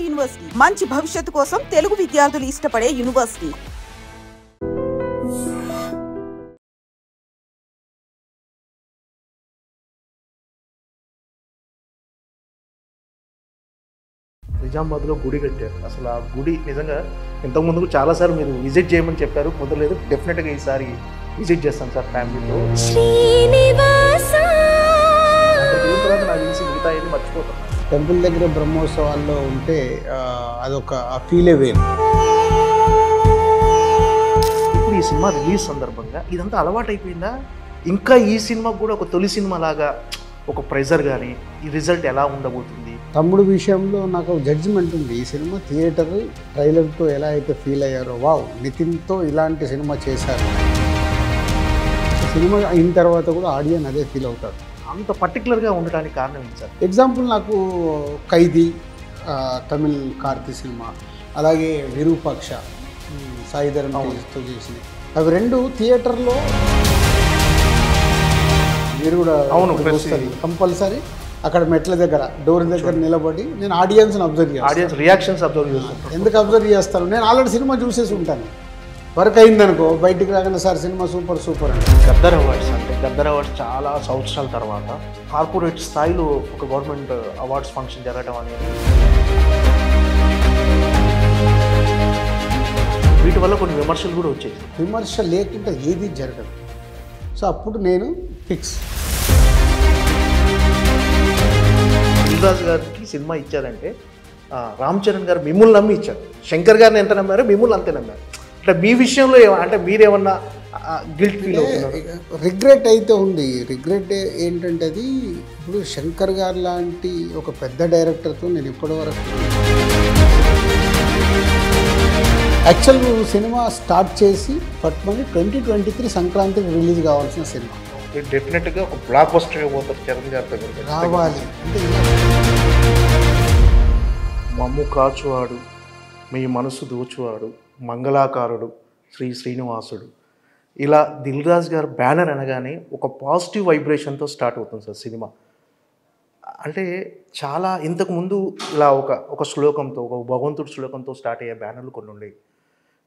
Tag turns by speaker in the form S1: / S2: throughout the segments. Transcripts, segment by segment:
S1: University మంచి భవిష్యత్తు కోసం తెలుగు విద్యార్థులు ఇష్టపడే యూనివర్సిటీ.
S2: నిజామాబాద్లో గుడి కట్టారు. అసలు ఆ గుడి నిజంగా ఇంతకుముందు చాలాసార్లు మీరు విజిట్ చేయమని చెప్పారు, కుదరలేదు. డెఫినెట్గా ఈసారి విజిట్ చేస్తాను సార్ ఫ్యామిలీతో. నాకు తెలిసి మిగతా ఏది మర్చిపోతాను.
S3: టెంపుల్ దగ్గర బ్రహ్మోత్సవాల్లో ఉంటే అదొక ఫీలే వేరు.
S2: ఇప్పుడు ఈ సినిమా రిలీజ్ సందర్భంగా ఇదంతా అలవాటు అయిపోయిందా? ఇంకా ఈ సినిమాకు కూడా ఒక తొలి సినిమా లాగా ఒక ప్రెజర్ కానీ ఈ రిజల్ట్ ఎలా ఉండబోతుంది?
S3: తమ్ముడు విషయంలో నాకు జడ్జిమెంట్ ఉంది. ఈ సినిమా థియేటర్ ట్రైలర్తో ఎలా అయితే ఫీల్ అయ్యారో, వావ్ నితిన్తో ఇలాంటి సినిమా చేశారు, సినిమా అయిన తర్వాత కూడా ఆడియన్స్ అదే ఫీల్ అవుతారు.
S2: అంత పర్టికులర్గా ఉండడానికి కారణం ఏంటి సార్?
S3: ఎగ్జాంపుల్ నాకు ఖైదీ తమిళ్ కార్తీ సినిమా, అలాగే విరూపాక్ష సాయి ధరమ్తో చేసింది, అవి రెండు థియేటర్లో మీరు కూడా కంపల్సరీ అక్కడ మెట్ల దగ్గర డోర్ దగ్గర నిలబడి నేను ఆడియన్స్ని అబ్జర్వ్ చేస్తాను.
S2: ఆడియన్స్ రియాక్షన్స్ అబ్జర్వ్ చేస్తాను.
S3: ఎందుకు అబ్జర్వ్ చేస్తాను? నేను ఆల్రెడీ సినిమా చూసేసి ఉంటాను. వర్క్ అయిందనుకో బయటికి రాగానే సార్ సినిమా సూపర్ సూపర్ అంటే.
S2: గద్దర్ అవార్డ్స్ అంటే గద్దర్ అవార్డ్స్ చాలా సంవత్సరాల తర్వాత కార్పొరేట్ స్థాయిలో ఒక గవర్నమెంట్ అవార్డ్స్ ఫంక్షన్ జరగడం అనేది, వీటి వల్ల కొన్ని విమర్శలు కూడా వచ్చాయి.
S3: విమర్శ లేకుండా ఏది జరగదు. సో అప్పుడు నేను ఫిక్స్.
S2: దిల్రాజు గారికి సినిమా ఇచ్చారంటే రామ్ చరణ్ గారు మిమ్మల్ని నమ్మి ఇచ్చారు. శంకర్ గారిని ఎంత నమ్మారో మిమ్మల్ని అంతే నమ్మారు. అంటే మీ విషయంలో అంటే మీరేమన్నా గిల్ట్ ఫీల్ అవుతున్నారు?
S3: రిగ్రెట్ అయితే ఉంది. రిగ్రెట్ ఏంటంటే అది ఇప్పుడు శంకర్ గారు లాంటి ఒక పెద్ద డైరెక్టర్తో నేను ఇప్పటివరకు యాక్చువల్ సినిమా స్టార్ట్ చేసి పట్టుకొని 2023 సంక్రాంతికి రిలీజ్ కావాల్సిన సినిమా.
S2: డెఫినెట్గా ఒక బ్లాక్ బస్టర్ పోతారు చరణ్ గారితో
S3: రావాలి. అంటే
S2: మమ్ము కాచువాడు, మీ మనసు దోచువాడు, మంగళాకారుడు, శ్రీ శ్రీనివాసుడు, ఇలా దిల్రాజ్ గారు బ్యానర్ అనగానే ఒక పాజిటివ్ వైబ్రేషన్తో స్టార్ట్ అవుతుంది సార్ సినిమా. అంటే చాలా ఇంతకుముందు ఇలా ఒక శ్లోకంతో, ఒక భగవంతుడి శ్లోకంతో స్టార్ట్ అయ్యే బ్యానర్లు కొన్ని ఉండేవి.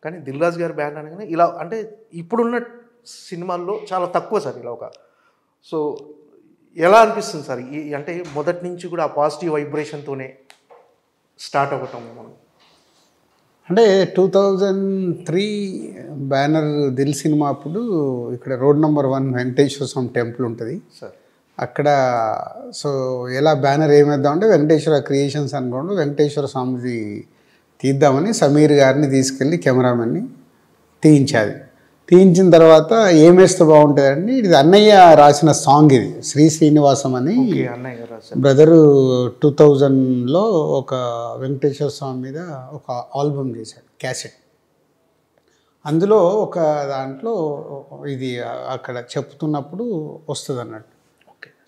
S2: కానీ దిల్రాజ్ గారి బ్యానర్ అనగానే ఇలా, అంటే ఇప్పుడున్న సినిమాల్లో చాలా తక్కువ సార్ ఇలా సో ఎలా అనిపిస్తుంది సార్? అంటే మొదటి నుంచి కూడా ఆ పాజిటివ్ వైబ్రేషన్తోనే స్టార్ట్ అవ్వటం మనం.
S3: అంటే 2003 బ్యానర్ దిల్ సినిమా అప్పుడు ఇక్కడ road number 1 Venkateswara Swamy temple ఉంటుంది
S2: సార్.
S3: అక్కడ సో ఎలా బ్యానర్ ఏమేద్దామంటే వెంకటేశ్వర క్రియేషన్స్ అనుకోండి, వెంకటేశ్వర స్వామిది తీద్దామని సమీర్ గారిని తీసుకెళ్ళి కెమెరామెన్ని తీయించాది. తీయించిన తర్వాత ఏమేస్తే బాగుంటుందండి, ఇది అన్నయ్య రాసిన సాంగ్, ఇది శ్రీ శ్రీనివాసం అని బ్రదరు 2000లో ఒక వెంకటేశ్వర స్వామి మీద ఒక ఆల్బమ్ చేశాడు, క్యాసెట్. అందులో ఒక దాంట్లో ఇది అక్కడ చెప్తున్నప్పుడు వస్తుంది అన్నట్టు.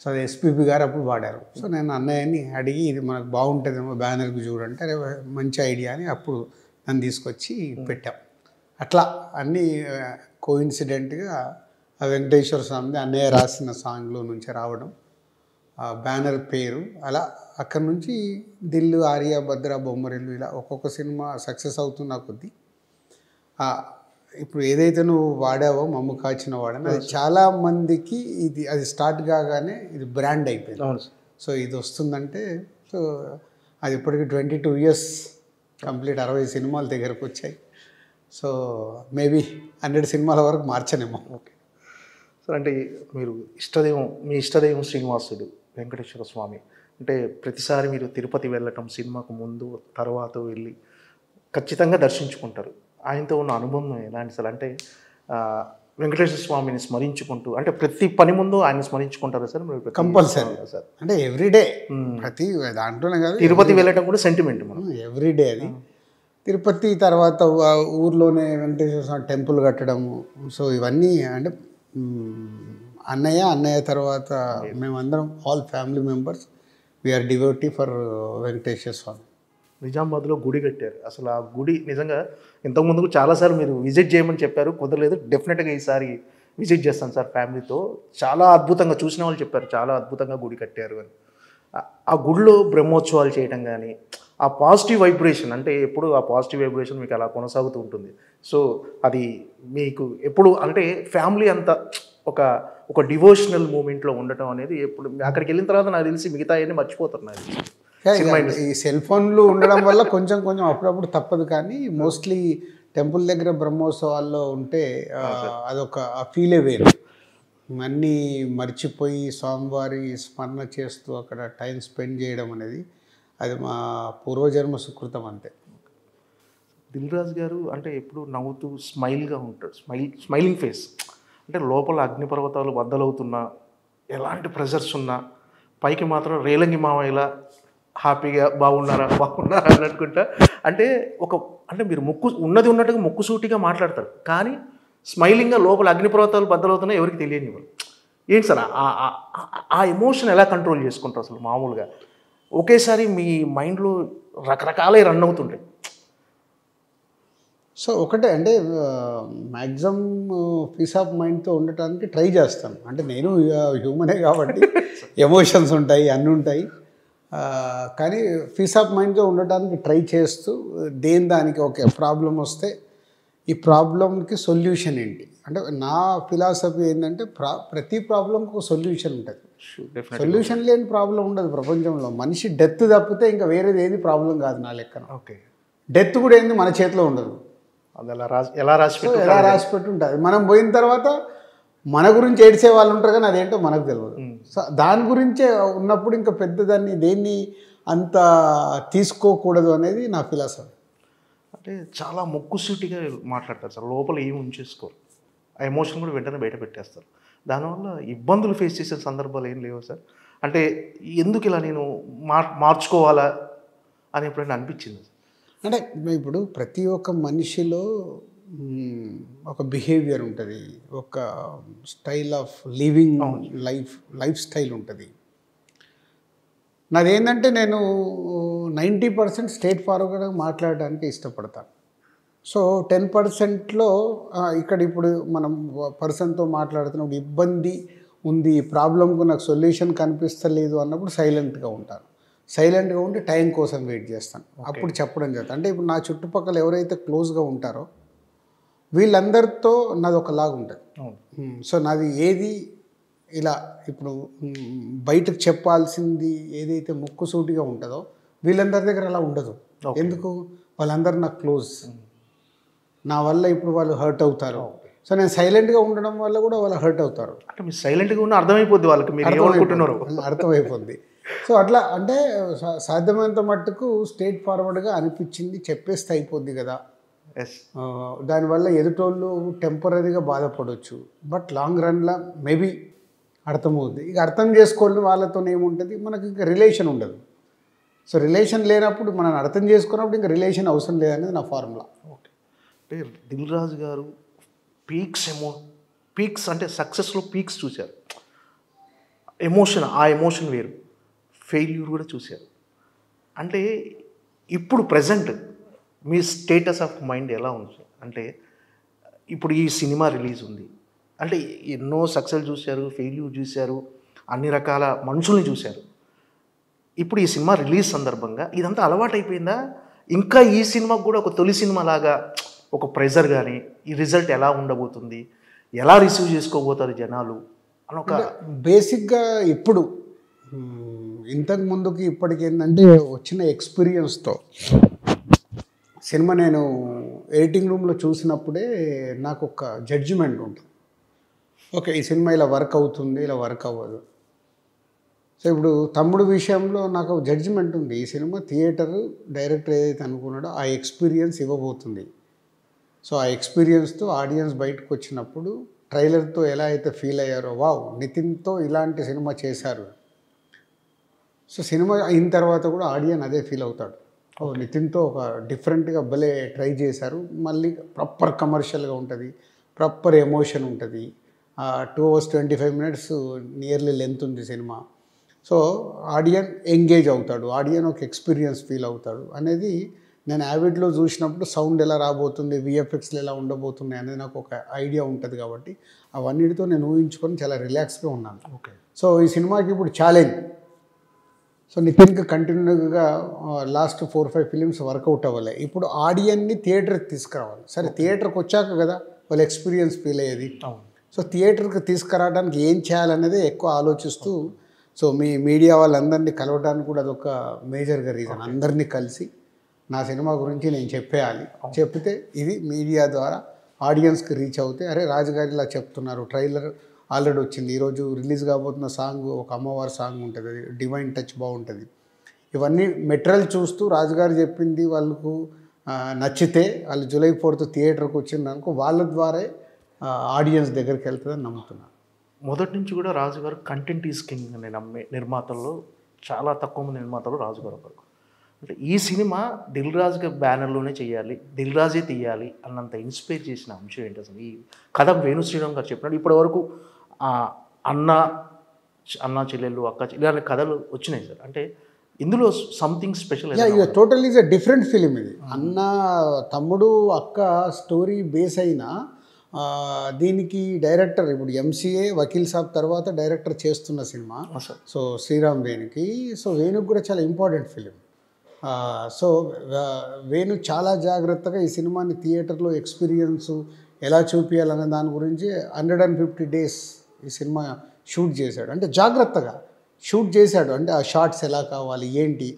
S3: సో అది ఎస్పీబీ గారు అప్పుడు వాడారు. సో నేను అన్నయ్యని అడిగి ఇది మనకు బాగుంటుందేమో బ్యానర్కి చూడంటే, అరే మంచి ఐడియా అని అప్పుడు నన్ను తీసుకొచ్చి పెట్టాం. అట్లా అన్నీ కోఇన్సిడెంట్గా ఆ వెంకటేశ్వర స్వామిది అన్నయ్య రాసిన సాంగ్లో నుంచి రావడం, ఆ బ్యానర్ పేరు, అలా అక్కడి నుంచి దిల్లు, ఆర్య, భద్ర, బొమ్మరిల్లు ఇలా ఒక్కొక్క సినిమా సక్సెస్ అవుతున్న కొద్దీ ఇప్పుడు ఏదైతే నువ్వు వాడావో మమ్ము కాచిన వాడని అది చాలామందికి అది స్టార్ట్ కాగానే ఇది బ్రాండ్ అయిపోయింది. సో ఇది వస్తుందంటే సో అది ఇప్పటికి 22 years కంప్లీట్, 60 సినిమాల దగ్గరకు వచ్చాయి. సో మేబీ 100 సినిమాల వరకు మార్చనేమో.
S2: Okay sir. అంటే మీరు మీ ఇష్టదైవం శ్రీనివాసుడు వెంకటేశ్వర స్వామి అంటే ప్రతిసారి మీరు తిరుపతి వెళ్ళటం, సినిమాకు ముందు తర్వాత వెళ్ళి ఖచ్చితంగా దర్శించుకుంటారు. ఆయనతో ఉన్న అనుబంధం ఎలాంటి సార్? అంటే వెంకటేశ్వర స్వామిని స్మరించుకుంటూ, అంటే ప్రతి పని ముందు ఆయన స్మరించుకుంటారు సార్ మీరు?
S3: Compulsory sir. అంటే ఎవ్రీడే ప్రతి దాంట్లోనే కాదు,
S2: తిరుపతి వెళ్ళటం కూడా సెంటిమెంట్ మనం
S3: ఎవ్రీడే. అది తిరుపతి తర్వాత ఊర్లోనే వెంకటేశ్వర స్వామి టెంపుల్ కట్టడము. సో ఇవన్నీ అంటే అన్నయ్య తర్వాత మేమందరం all family members we are devotee for Venkateswara Swamy.
S2: నిజామాబాద్లో గుడి కట్టారు. అసలు ఆ గుడి నిజంగా ఇంతకుముందు చాలాసార్లు మీరు విజిట్ చేయమని చెప్పారు, కుదరలేదు. డెఫినెట్గా ఈసారి విజిట్ చేస్తాను సార్ ఫ్యామిలీతో. చాలా అద్భుతంగా చూసిన వాళ్ళు చెప్పారు, చాలా అద్భుతంగా గుడి కట్టారు అని. ఆ గుడిలో బ్రహ్మోత్సవాలు చేయడం కానీ, ఆ పాజిటివ్ వైబ్రేషన్ అంటే ఎప్పుడు ఆ పాజిటివ్ వైబ్రేషన్ మీకు అలా కొనసాగుతూ ఉంటుంది. సో అది మీకు ఎప్పుడు అంటే ఫ్యామిలీ అంతా ఒక ఒక డివోషనల్ మూమెంట్లో ఉండటం అనేది ఎప్పుడు అక్కడికి వెళ్ళిన తర్వాత నాకు తెలిసి మిగతా అన్నీ మర్చిపోతారు నాకు తెలిసి. సినిమా
S3: ఈ సెల్ ఫోన్లు ఉండడం వల్ల కొంచెం కొంచెం అప్పుడప్పుడు తప్పదు, కానీ మోస్ట్లీ టెంపుల్ దగ్గర బ్రహ్మోత్సవాల్లో ఉంటే అదొక ఫీలే వేరు. అన్నీ మర్చిపోయి స్వామివారి స్మరణ చేస్తూ అక్కడ టైం స్పెండ్ చేయడం అనేది అది మా పూర్వజన్మ సుకృతం అంతే.
S2: దిల్ రాజు గారు అంటే ఎప్పుడు నవ్వుతూ స్మైల్గా ఉంటాడు, స్మైలింగ్ ఫేస్. అంటే లోపల అగ్నిపర్వతాలు బద్దలవుతున్నా, ఎలాంటి ప్రెజర్స్ ఉన్నా పైకి మాత్రం రేలంగి మావయ్యలా హ్యాపీగా బాగున్నారా అని అనుకుంటా. అంటే అంటే మీరు ముక్కు ఉన్నది ఉన్నట్టుగా ముక్కుసూటిగా మాట్లాడతారు, కానీ స్మైలింగ్గా లోపల అగ్నిపర్వతాలు బద్దలవుతున్నా ఎవరికి తెలియని వాళ్ళు. ఏంటి సార్ ఆ ఎమోషన్ ఎలా కంట్రోల్ చేసుకుంటారు అసలు? మామూలుగా ఒకేసారి మీ మైండ్లో రకరకాలే రన్ అవుతుంటాయి.
S3: సో ఒకటే అంటే మ్యాక్సిమం పీస్ ఆఫ్ మైండ్తో ఉండటానికి ట్రై చేస్తాను. అంటే నేను హ్యూమనే కాబట్టి ఎమోషన్స్ ఉంటాయి, అన్నీ ఉంటాయి, కానీ పీస్ ఆఫ్ మైండ్తో ఉండటానికి ట్రై చేస్తూ దానికి ఒక ప్రాబ్లం వస్తే ఈ ప్రాబ్లంకి సొల్యూషన్ ఏంటి అంటే నా ఫిలాసఫీ ఏంటంటే ప్రతి ప్రాబ్లంకి ఒక సొల్యూషన్ ఉంటుంది. సొల్యూషన్ లేని ప్రాబ్లం ఉండదు ప్రపంచంలో. మనిషి డెత్ తప్పితే ఇంకా వేరేది ఏది ప్రాబ్లం కాదు నా లెక్కన.
S2: ఓకే,
S3: డెత్ కూడా ఏంది మన చేతిలో ఉండదు,
S2: అది ఎలా
S3: రాసి పెట్టి ఉంటుంది. మనం పోయిన తర్వాత మన గురించి ఏడ్చే వాళ్ళు ఉంటారు, కానీ అదేంటో మనకు తెలియదు. సో దాని గురించే ఉన్నప్పుడు ఇంకా పెద్దదాన్ని దేన్ని అంత తీసుకోకూడదు అనేది నా ఫిలాసఫీ.
S2: అంటే చాలా ముక్కుసూటిగా మాట్లాడతారు సార్, లోపల ఏమి ఉంచేసుకోరు, ఆ ఎమోషన్ కూడా వెంటనే బయట పెట్టేస్తారు. దానివల్ల ఇబ్బందులు ఫేస్ చేసే సందర్భాలు ఏం లేవు సార్? అంటే ఎందుకు ఇలా నేను మార్చుకోవాలా అని ఎప్పుడైనా అనిపించింది?
S3: అంటే ఇప్పుడు ప్రతి ఒక్క మనిషిలో ఒక బిహేవియర్ ఉంటుంది, ఒక style of living life style ఉంటుంది. నాదేంటంటే నేను 90% స్ట్రేట్ ఫార్వర్డ్గా మాట్లాడడానికి ఇష్టపడతాను. సో 10%లో ఇక్కడ ఇప్పుడు మనం పర్సన్తో మాట్లాడుతున్నప్పుడు ఇబ్బంది ఉంది, ఈ ప్రాబ్లంకు నాకు సొల్యూషన్ కనిపిస్తలేదు అన్నప్పుడు సైలెంట్గా ఉంటాను. సైలెంట్గా ఉండి టైం కోసం వెయిట్ చేస్తాను, అప్పుడు చెప్పడం జరుగుతుంది. అంటే ఇప్పుడు నా చుట్టుపక్కల ఎవరైతే క్లోజ్గా ఉంటారో వీళ్ళందరితో నాది ఒకలాగా ఉంటుంది. సో నాది ఏది ఇలా ఇప్పుడు బయటకు చెప్పాల్సింది ఏదైతే ముక్కుసూటిగా ఉంటుందో వీళ్ళందరి దగ్గర అలా ఉండదు. ఎందుకు? వాళ్ళందరూ నాకు క్లోజ్, నా వల్ల ఇప్పుడు వాళ్ళు హర్ట్ అవుతారు. సో నేను సైలెంట్గా ఉండడం వల్ల కూడా వాళ్ళు హర్ట్ అవుతారు.
S2: అంటే మీరు సైలెంట్గా ఉన్న అర్థమైపోద్ది వాళ్ళకి, మీరు ఏమనుకుంటున్నారు
S3: అర్థమైపోద్ది. సో అట్లా అంటే సాధ్యమైనంత మట్టుకు స్ట్రేట్ ఫార్వర్డ్గా అనిపించింది చెప్పేస్తే అయిపోద్ది కదా. దానివల్ల ఎదుటోళ్ళు టెంపరీగా బాధపడవచ్చు, బట్ లాంగ్ రన్లో మేబీ అర్థమవుద్ది. ఇక అర్థం చేసుకోవాలి వాళ్ళతో ఏముంటుంది, మనకి ఇంకా రిలేషన్ ఉండదు. సో రిలేషన్ లేనప్పుడు మనం అర్థం చేసుకున్నప్పుడు ఇంకా రిలేషన్ అవసరం లేదనేది నా ఫార్ములా.
S2: ఓకే, అంటే దిల్ రాజు గారు పీక్స్ అంటే సక్సెస్లో పీక్స్ చూశారు, ఆ ఎమోషన్ వేరు, ఫెయిల్యూర్ కూడా చూశారు. అంటే ఇప్పుడు present me status of mind ఎలా ఉంది? అంటే ఇప్పుడు ఈ సినిమా రిలీజ్ ఉంది అంటే ఎన్నో సక్సెస్ చూశారు, ఫెయిల్యూర్ చూశారు, అన్ని రకాల మనుషుల్ని చూశారు. ఇప్పుడు ఈ సినిమా రిలీజ్ సందర్భంగా ఇదంతా అలవాటు అయిపోయిందా? ఇంకా ఈ సినిమాకు కూడా ఒక తొలి సినిమా లాగా ఒక ప్రెజర్ కానీ, ఈ రిజల్ట్ ఎలా ఉండబోతుంది, ఎలా రిసీవ్ చేసుకోబోతారు జనాలు అని ఒక
S3: బేసిక్గా ఇప్పుడు ఇంతకు ముందుకి ఇప్పటికి ఏంటంటే వచ్చిన ఎక్స్పీరియన్స్తో సినిమా నేను ఎడిటింగ్ రూమ్లో చూసినప్పుడే నాకు ఒక జడ్జిమెంట్ ఉంటుంది. ఓకే, ఈ సినిమా ఇలా వర్క్ అవుతుంది, ఇలా వర్క్ అవ్వదు. సో ఇప్పుడు తమ్ముడు విషయంలో నాకు జడ్జిమెంట్ ఉంది, ఈ సినిమా థియేటర్ డైరెక్టర్ ఏదైతే అనుకున్నాడో ఆ ఎక్స్పీరియన్స్ ఇవ్వబోతుంది. సో ఆ ఎక్స్పీరియన్స్తో ఆడియన్స్ బయటకు వచ్చినప్పుడు ట్రైలర్తో ఎలా అయితే ఫీల్ అయ్యారో, వావ్ నితిన్తో ఇలాంటి సినిమా చేశారు. సో సినిమా అయిన తర్వాత కూడా ఆడియన్స్ అదే ఫీల్ అవుతాడు, ఓ నితిన్తో ఒక డిఫరెంట్గా భలే ట్రై చేశారు, మళ్ళీ ప్రాపర్ కమర్షియల్గా ఉంటుంది, ప్రాపర్ ఎమోషన్ ఉంటుంది. 2 hours 25 minutes నియర్లీ లెంత్ ఉంది సినిమా. సో ఆడియన్ ఎంగేజ్ అవుతాడు, ఆడియన్ ఒక ఎక్స్పీరియన్స్ ఫీల్ అవుతాడు అనేది నేను యావిడ్లో చూసినప్పుడు సౌండ్ ఎలా రాబోతుంది, విఎఫ్ఎక్స్లు ఎలా ఉండబోతున్నాయి అనేది నాకు ఒక ఐడియా ఉంటుంది. కాబట్టి అవన్నిటితో నేను ఊహించుకొని చాలా రిలాక్స్గా ఉన్నాను.
S2: ఓకే,
S3: సో ఈ సినిమాకి ఇప్పుడు ఛాలెంజ్ సో నితిన్కి కంటిన్యూగా లాస్ట్ 4-5 ఫిలిమ్స్ వర్కౌట్ అవ్వలే. ఇప్పుడు ఆడియన్ని థియేటర్కి తీసుకురావాలి. సరే థియేటర్కి వచ్చాక కదా వాళ్ళు ఎక్స్పీరియన్స్ ఫీల్ అయ్యేది. సో థియేటర్కి తీసుకురావడానికి ఏం చేయాలనేది ఎక్కువ ఆలోచిస్తూ, సో మీ మీడియా వాళ్ళందరినీ కలవడానికి కూడా అదొక మేజర్గా రీజన్. అందరినీ కలిసి నా సినిమా గురించి నేను చెప్పేయాలి, చెప్తే ఇది మీడియా ద్వారా ఆడియన్స్కి రీచ్ అవుతే, అరే రాజుగారి ఇలా చెప్తున్నారు, ట్రైలర్ ఆల్రెడీ వచ్చింది, ఈరోజు రిలీజ్ కాబోతున్న సాంగ్ ఒక అమ్మవారి సాంగ్ ఉంటుంది, అది డివైన్ టచ్ బాగుంటుంది. ఇవన్నీ మెటీరియల్ చూస్తూ రాజుగారు చెప్పింది వాళ్ళకు నచ్చితే వాళ్ళు జూలై 4th థియేటర్కి వచ్చిందనుకో వాళ్ళ ద్వారా ఆడియన్స్ దగ్గరికి వెళ్తుందని నమ్ముతున్నాను.
S2: మొదటి నుంచి కూడా రాజుగారు కంటెంట్ ఈజ్ కింగ్ అని నమ్మే నిర్మాతల్లో చాలా తక్కువ మంది నిర్మాతలు రాజుగారు ఒకరు. అంటే ఈ సినిమా దిల్ రాజు గారి బ్యానర్లోనే చేయాలి, దిల్ రాజే తీయాలి అన్నంత ఇన్స్పైర్ చేసిన అంశం ఏంటి అసలు? ఈ కథ వేణు శ్రీరామ్ గారు చెప్పినట్టు ఇప్పటి వరకు అన్న చెల్లెళ్ళు అక్క ఇలాంటి కథలు వచ్చినాయి సార్. అంటే ఇందులో something special.
S3: Total is a different film ఇది. అన్న తమ్ముడు అక్క స్టోరీ బేస్ అయినా దీనికి డైరెక్టర్ ఇప్పుడు ఎంసీఏ వకీల్ సాబ్ తర్వాత డైరెక్టర్ చేస్తున్న సినిమా. సో శ్రీరామ్ వేణుకి, సో వేణుకి కూడా చాలా ఇంపార్టెంట్ ఫిలిం. సో వేణు చాలా జాగ్రత్తగా ఈ సినిమాని థియేటర్లో ఎక్స్పీరియన్స్ ఎలా చూపించాలనే దాని గురించి 150 days ఈ సినిమా షూట్ చేశాడు. అంటే జాగ్రత్తగా షూట్ చేశాడు. అంటే ఆ షార్ట్స్ ఎలా కావాలి ఏంటి.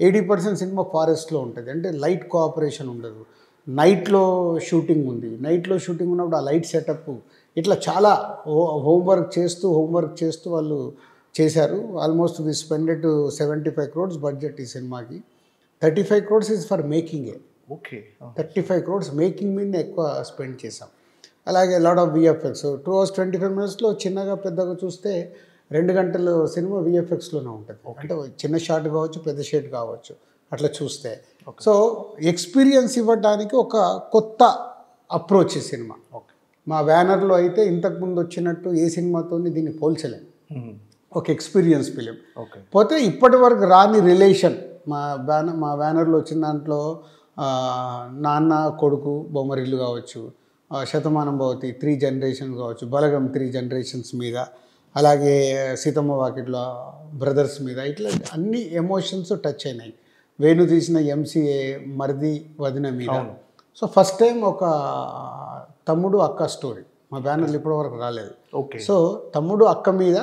S3: 80% సినిమా ఫారెస్ట్లో ఉంటుంది, అంటే లైట్ కోఆపరేషన్ ఉండదు. నైట్లో షూటింగ్ ఉంది, నైట్లో షూటింగ్ ఉన్నప్పుడు ఆ లైట్ సెటప్ ఇట్లా చాలా హోంవర్క్ చేస్తూ వాళ్ళు చేశారు. Almost we spended 75 crores budget ఈ సినిమాకి. 35 crores ఈజ్ ఫర్ మేకింగే.
S2: ఓకే,
S3: 35 crores మేకింగ్ మీద ఎక్కువ స్పెండ్ చేసాం. అలాగే లాట్ ఆఫ్ విఎఫ్ఎక్స్ 2 hours 25 minutesలో చిన్నగా పెద్దగా చూస్తే 2 గంటలు సినిమా విఎఫ్ఎక్స్లోనే ఉంటుంది. అంటే చిన్న షాట్ కావచ్చు, పెద్ద షాట్ కావచ్చు, అట్లా చూస్తే. సో ఎక్స్పీరియన్స్ ఇవ్వడానికి ఒక కొత్త అప్రోచ్ ఈ సినిమా. మా బ్యానర్లో అయితే ఇంతకుముందు వచ్చినట్టు ఏ సినిమాతో దీన్ని పోల్చలేము. ఒక ఎక్స్పీరియన్స్ ఫిలిం. పోతే ఇప్పటి వరకు రాని రిలేషన్ మా బ్యానర్లో వచ్చిన దాంట్లో నాన్న కొడుకు బొమ్మరిల్లు కావచ్చు, శతమానం భవతి 3 generations కావచ్చు, బలగం 3 generations మీద, అలాగే సీతమ్మ వాకిట్లో బ్రదర్స్ మీద, ఇట్లా అన్ని ఎమోషన్స్ టచ్ అయినాయి. వేణు తీసిన ఎంసీఏ మరిది వదిన మీద. సో ఫస్ట్ టైం ఒక తమ్ముడు అక్క స్టోరీ మా బ్యానర్లు ఇప్పటివరకు రాలేదు. సో తమ్ముడు అక్క మీద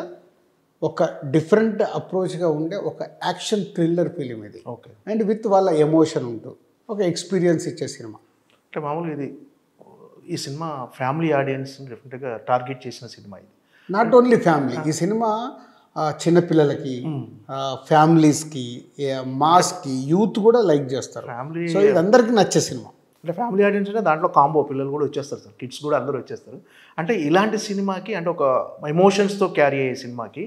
S3: ఒక డిఫరెంట్ అప్రోచ్గా ఉండే ఒక యాక్షన్ థ్రిల్లర్ ఫిలిం ఇది. అండ్ విత్ వాళ్ళ ఎమోషన్ ఉంటూ ఒక ఎక్స్పీరియన్స్ ఇచ్చే సినిమా.
S2: అంటే మామూలుగా ఇది ఈ సినిమా ఫ్యామిలీ ఆడియన్స్ డెఫినెట్గా టార్గెట్ చేసిన సినిమా ఇది.
S3: నాట్ ఓన్లీ ఫ్యామిలీ, ఈ సినిమా చిన్నపిల్లలకి, ఫ్యామిలీస్కి, మాస్కి, యూత్ కూడా లైక్ చేస్తారు.
S2: ఫ్యామిలీ,
S3: సో ఇది అందరికీ నచ్చే సినిమా.
S2: అంటే ఫ్యామిలీ ఆడియన్స్ అంటే దాంట్లో కాంబో పిల్లలు కూడా వచ్చేస్తారు సార్, కిడ్స్ కూడా అందరూ వచ్చేస్తారు. అంటే ఇలాంటి సినిమాకి, అంటే ఒక ఎమోషన్స్తో క్యారీ అయ్యే సినిమాకి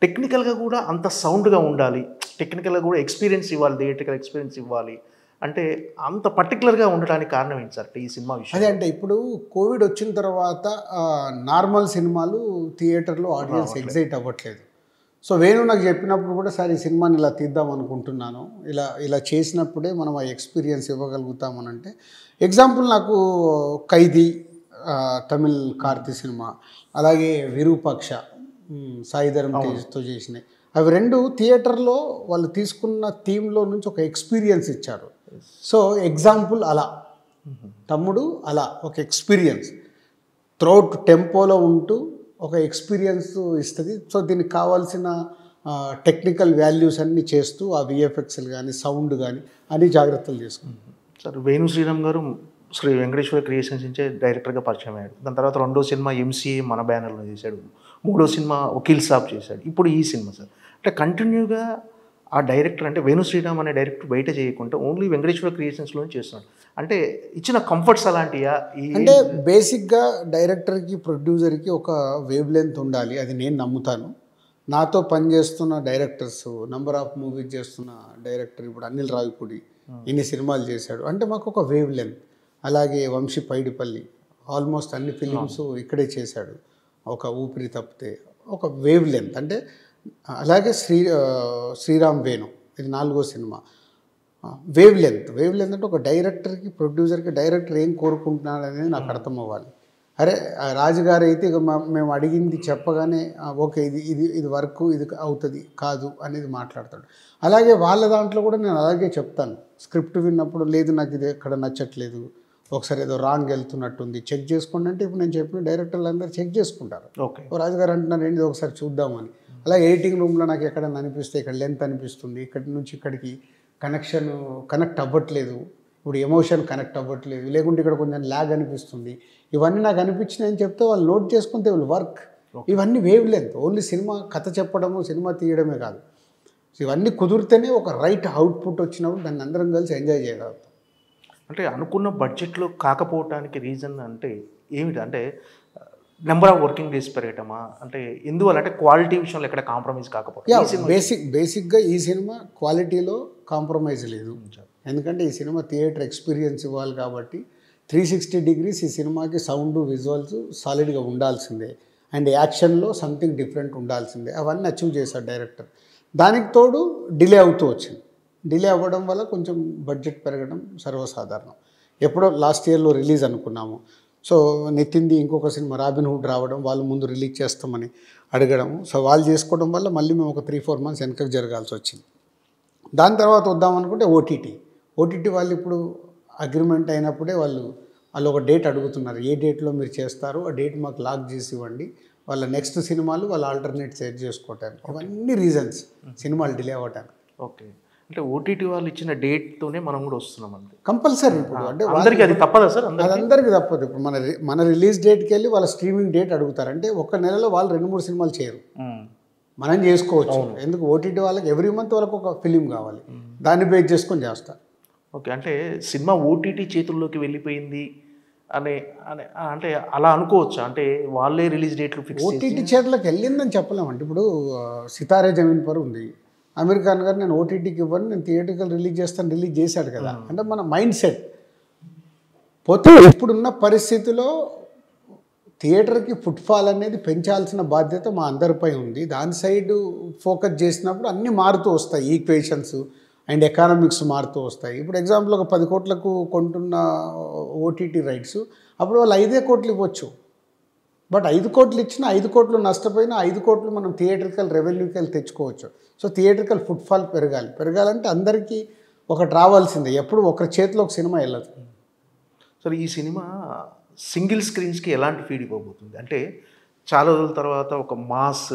S2: టెక్నికల్గా కూడా అంత సౌండ్గా ఉండాలి, టెక్నికల్గా కూడా ఎక్స్పీరియన్స్ ఇవ్వాలి, థియేట్రికల్ ఎక్స్పీరియన్స్ ఇవ్వాలి అంటే అంత పర్టికులర్గా ఉండడానికి కారణం ఏంటి సార్ ఈ సినిమా విషయం?
S3: అదే, అంటే ఇప్పుడు కోవిడ్ వచ్చిన తర్వాత నార్మల్ సినిమాలు థియేటర్లో ఆడియన్స్ ఎగ్జైట్ అవ్వట్లేదు. సో వేణు నాకు చెప్పినప్పుడు కూడా సార్ ఈ సినిమాని ఇలా తీద్దాం అనుకుంటున్నాను, ఇలా చేసినప్పుడే మనం ఆ ఎక్స్పీరియన్స్ ఇవ్వగలుగుతామని. అంటే ఎగ్జాంపుల్ నాకు ఖైదీ తమిళ్ కార్తీ సినిమా, అలాగే విరూపాక్ష సాయిధరం తేజ్తో చేసినాయి, అవి 2 థియేటర్లో వాళ్ళు తీసుకున్న థీమ్లో నుంచి ఒక ఎక్స్పీరియన్స్ ఇచ్చారు. సో ఎగ్జాంపుల్ అలా తమ్ముడు అలా ఒక ఎక్స్పీరియన్స్ త్రూఅవుట్ టెంపోలో ఉంటూ ఒక ఎక్స్పీరియన్స్ ఇస్తుంది. సో దీనికి కావాల్సిన టెక్నికల్ వాల్యూస్ అన్నీ చేస్తూ ఆ విఎఫ్ఎక్స్లు కానీ సౌండ్ కానీ అన్ని జాగ్రత్తలు తీసుకుంటాం.
S2: సార్ వేణు శ్రీరామ్ గారు శ్రీ వెంకటేశ్వర క్రియేషన్స్ నుంచే డైరెక్టర్గా పరిచయం అయ్యాడు. దాని తర్వాత 2వ సినిమా ఎంసీఏ మన బ్యానర్లో చేశాడు, 3వ సినిమా వకీల్ సాబ్ చేశాడు, ఇప్పుడు ఈ సినిమా సార్. అంటే కంటిన్యూగా ఆ డైరెక్టర్, అంటే వేణు శ్రీరామ్ అనే డైరెక్టర్ బయట చేయకుండా ఓన్లీ వెంకటేశ్వర క్రియేషన్స్లోనే చేస్తున్నాడు. అంటే ఇచ్చిన కంఫర్ట్స్ అలాంటియా?
S3: అంటే బేసిక్గా డైరెక్టర్కి ప్రొడ్యూసర్కి ఒక వేవ్ లెంత్ ఉండాలి, అది నేను నమ్ముతాను. నాతో పనిచేస్తున్న డైరెక్టర్స్, నెంబర్ ఆఫ్ మూవీస్ చేస్తున్న డైరెక్టర్ ఇప్పుడు అనిల్ రావిపూడి ఇన్ని సినిమాలు చేశాడు, అంటే మాకు ఒక వేవ్ లెంత్. అలాగే వంశీ పైడిపల్లి ఆల్మోస్ట్ అన్ని ఫిలిమ్స్ ఇక్కడే చేశాడు, ఒక ఊపిరి తప్పితే ఒక వేవ్ లెంత్. అంటే అలాగే శ్రీరామ్ వేణు ఇది 4వ సినిమా. వేవ్ లెంత్ అంటే ఒక డైరెక్టర్కి ప్రొడ్యూసర్కి డైరెక్టర్ ఏం కోరుకుంటున్నాడు అనేది నాకు అర్థం అవ్వాలి. అరే రాజుగారు అయితే ఇక మేము అడిగింది చెప్పగానే ఓకే ఇది వర్క్ ఇది అవుతుంది కాదు అనేది మాట్లాడతాడు. అలాగే వాళ్ళ దాంట్లో కూడా నేను అలాగే చెప్తాను. స్క్రిప్ట్ విన్నప్పుడు లేదు నాకు ఇది ఎక్కడ నచ్చట్లేదు, ఒకసారి ఏదో రాంగ్ వెళ్తున్నట్టుంది, చెక్ చేసుకోండి అంటే ఇప్పుడు నేను చెప్పిన డైరెక్టర్లు అందరూ చెక్ చేసుకుంటారు.
S2: ఓకే,
S3: రాజుగారు అంటున్నారు ఏంటి ఒకసారి చూద్దామని. అలా ఎడిటింగ్ రూమ్లో నాకు ఎక్కడైనా అనిపిస్తే ఇక్కడ లెంత్ అనిపిస్తుంది, ఇక్కడి నుంచి ఇక్కడికి కనెక్ట్ అవ్వట్లేదు, ఇప్పుడు ఎమోషన్ కనెక్ట్ అవ్వట్లేదు, లేకుంటే ఇక్కడ కొంచెం ల్యాగ్ అనిపిస్తుంది, ఇవన్నీ నాకు అనిపించినాయని చెప్తే వాళ్ళు నోట్ చేసుకుంటే వాళ్ళు వర్క్. ఇవన్నీ వేవ్ లెంత్, ఓన్లీ సినిమా కథ చెప్పడము సినిమా తీయడమే కాదు. ఇవన్నీ కుదిరితేనే ఒక రైట్ అవుట్పుట్ వచ్చినప్పుడు దాన్ని అందరం కలిసి ఎంజాయ్ చేయగలుగుతాం.
S2: అంటే అనుకున్న బడ్జెట్లో కాకపోవడానికి రీజన్ అంటే ఏమిటి? అంటే నెంబర్ ఆఫ్ వర్కింగ్ డేస్ పెరగటమా, అంటే ఎందువల్ల అంటే క్వాలిటీ విషయంలో ఎక్కడ కాంప్రమైజ్ కాకపోతే?
S3: బేసిక్గా ఈ సినిమా క్వాలిటీలో కాంప్రమైజ్ లేదు. ఎందుకంటే ఈ సినిమా థియేటర్ ఎక్స్పీరియన్స్ ఇవ్వాలి కాబట్టి 360 degrees ఈ సినిమాకి సౌండ్ విజువల్స్ సాలిడ్గా ఉండాల్సిందే, అండ్ యాక్షన్లో సంథింగ్ డిఫరెంట్ ఉండాల్సిందే. అవన్నీ అచీవ్ చేశాడు డైరెక్టర్. దానికి తోడు డిలే అవుతూ వచ్చింది. డిలే అవ్వడం వల్ల కొంచెం బడ్జెట్ పెరగడం సర్వసాధారణం. ఎప్పుడో లాస్ట్ ఇయర్లో రిలీజ్ అనుకున్నాము. సో నితిన్ది ఇంకొక సినిమా రాబిన్ హుడ్ రావడం, వాళ్ళు ముందు రిలీజ్ చేస్తామని అడగడం, సో వాళ్ళు చేసుకోవడం వల్ల మళ్ళీ మేము ఒక 3-4 months వెనకకి జరగాల్సి వచ్చింది. దాని తర్వాత వద్దామనుకుంటే ఓటీటీ వాళ్ళు ఇప్పుడు అగ్రిమెంట్ అయినప్పుడే వాళ్ళు ఒక డేట్ అడుగుతున్నారు. ఏ డేట్లో మీరు చేస్తారో ఆ డేట్ మాకు లాక్ చేసి ఇవ్వండి, వాళ్ళ నెక్స్ట్ సినిమాలు వాళ్ళు ఆల్టర్నేట్ సెట్ చేసుకోవటానికి. అవన్నీ రీజన్స్ సినిమాలు డిలే అవ్వటానికి.
S2: ఓకే, అంటే ఓటీటీ వాళ్ళు ఇచ్చిన డేట్తోనే మనం కూడా వస్తున్నాం అంతే
S3: కంపల్సరీ. ఇప్పుడు అంటే
S2: అందరికీ అది తప్పదా సార్?
S3: అది అందరికీ తప్పదు. ఇప్పుడు మన రిలీజ్ డేట్కి వెళ్ళి వాళ్ళ స్ట్రీమింగ్ డేట్ అడుగుతారు. అంటే ఒక నెలలో వాళ్ళు 2-3 సినిమాలు చేయరు, మనం చేసుకోవచ్చు. ఎందుకు ఓటీటీ వాళ్ళకి ఎవ్రీ మంత్ వాళ్ళకి ఒక ఫిలిం కావాలి, దాన్ని బేస్ చేసుకొని చేస్తారు.
S2: ఓకే, అంటే సినిమా ఓటీటీ చేతుల్లోకి వెళ్ళిపోయింది అనే అంటే అలా అనుకోవచ్చా? అంటే వాళ్ళే రిలీజ్ డేట్లు ఫిక్స్
S3: ఓటీటీ చేతుల్లోకి వెళ్ళిందని చెప్పలేమంటే ఇప్పుడు సితారే జమీన్ పర్ ఉంది, అమీర్ ఖాన్ గారు నేను ఓటీటీకి ఇవ్వను, నేను థియేటర్కి రిలీజ్ చేశాడు కదా. అంటే మన మైండ్ సెట్ పోతే ఇప్పుడున్న పరిస్థితిలో థియేటర్కి ఫుట్ఫాల్ అనేది పెంచాల్సిన బాధ్యత మా అందరిపై ఉంది. దాని సైడ్ ఫోకస్ చేసినప్పుడు అన్నీ మారుతూ వస్తాయి, ఈక్వేషన్స్ అండ్ ఎకానమిక్స్ మారుతూ వస్తాయి. ఇప్పుడు ఎగ్జాంపుల్ ఒక 10 కోట్లకు కొంటున్న ఓటీటీ రైట్స్ అప్పుడు వాళ్ళు 5 కోట్లు ఇవ్వచ్చు. బట్ 5 కోట్లు ఇచ్చినా 5 కోట్లు నష్టపోయినా 5 కోట్లు మనం థియేటర్కల్ రెవెన్యూకి తెచ్చుకోవచ్చు. సో థియేటర్కల్ ఫుట్ఫాల్ పెరగాలంటే అందరికీ ఒకటి రావాల్సిందే, ఎప్పుడు ఒకరి చేతిలో ఒక సినిమా వెళ్ళదు.
S2: సరే, ఈ సినిమా సింగిల్ స్క్రీన్స్కి ఎలాంటి ఫీడ్ ఇవ్వబోతుంది? అంటే చాలా రోజుల తర్వాత ఒక మాస్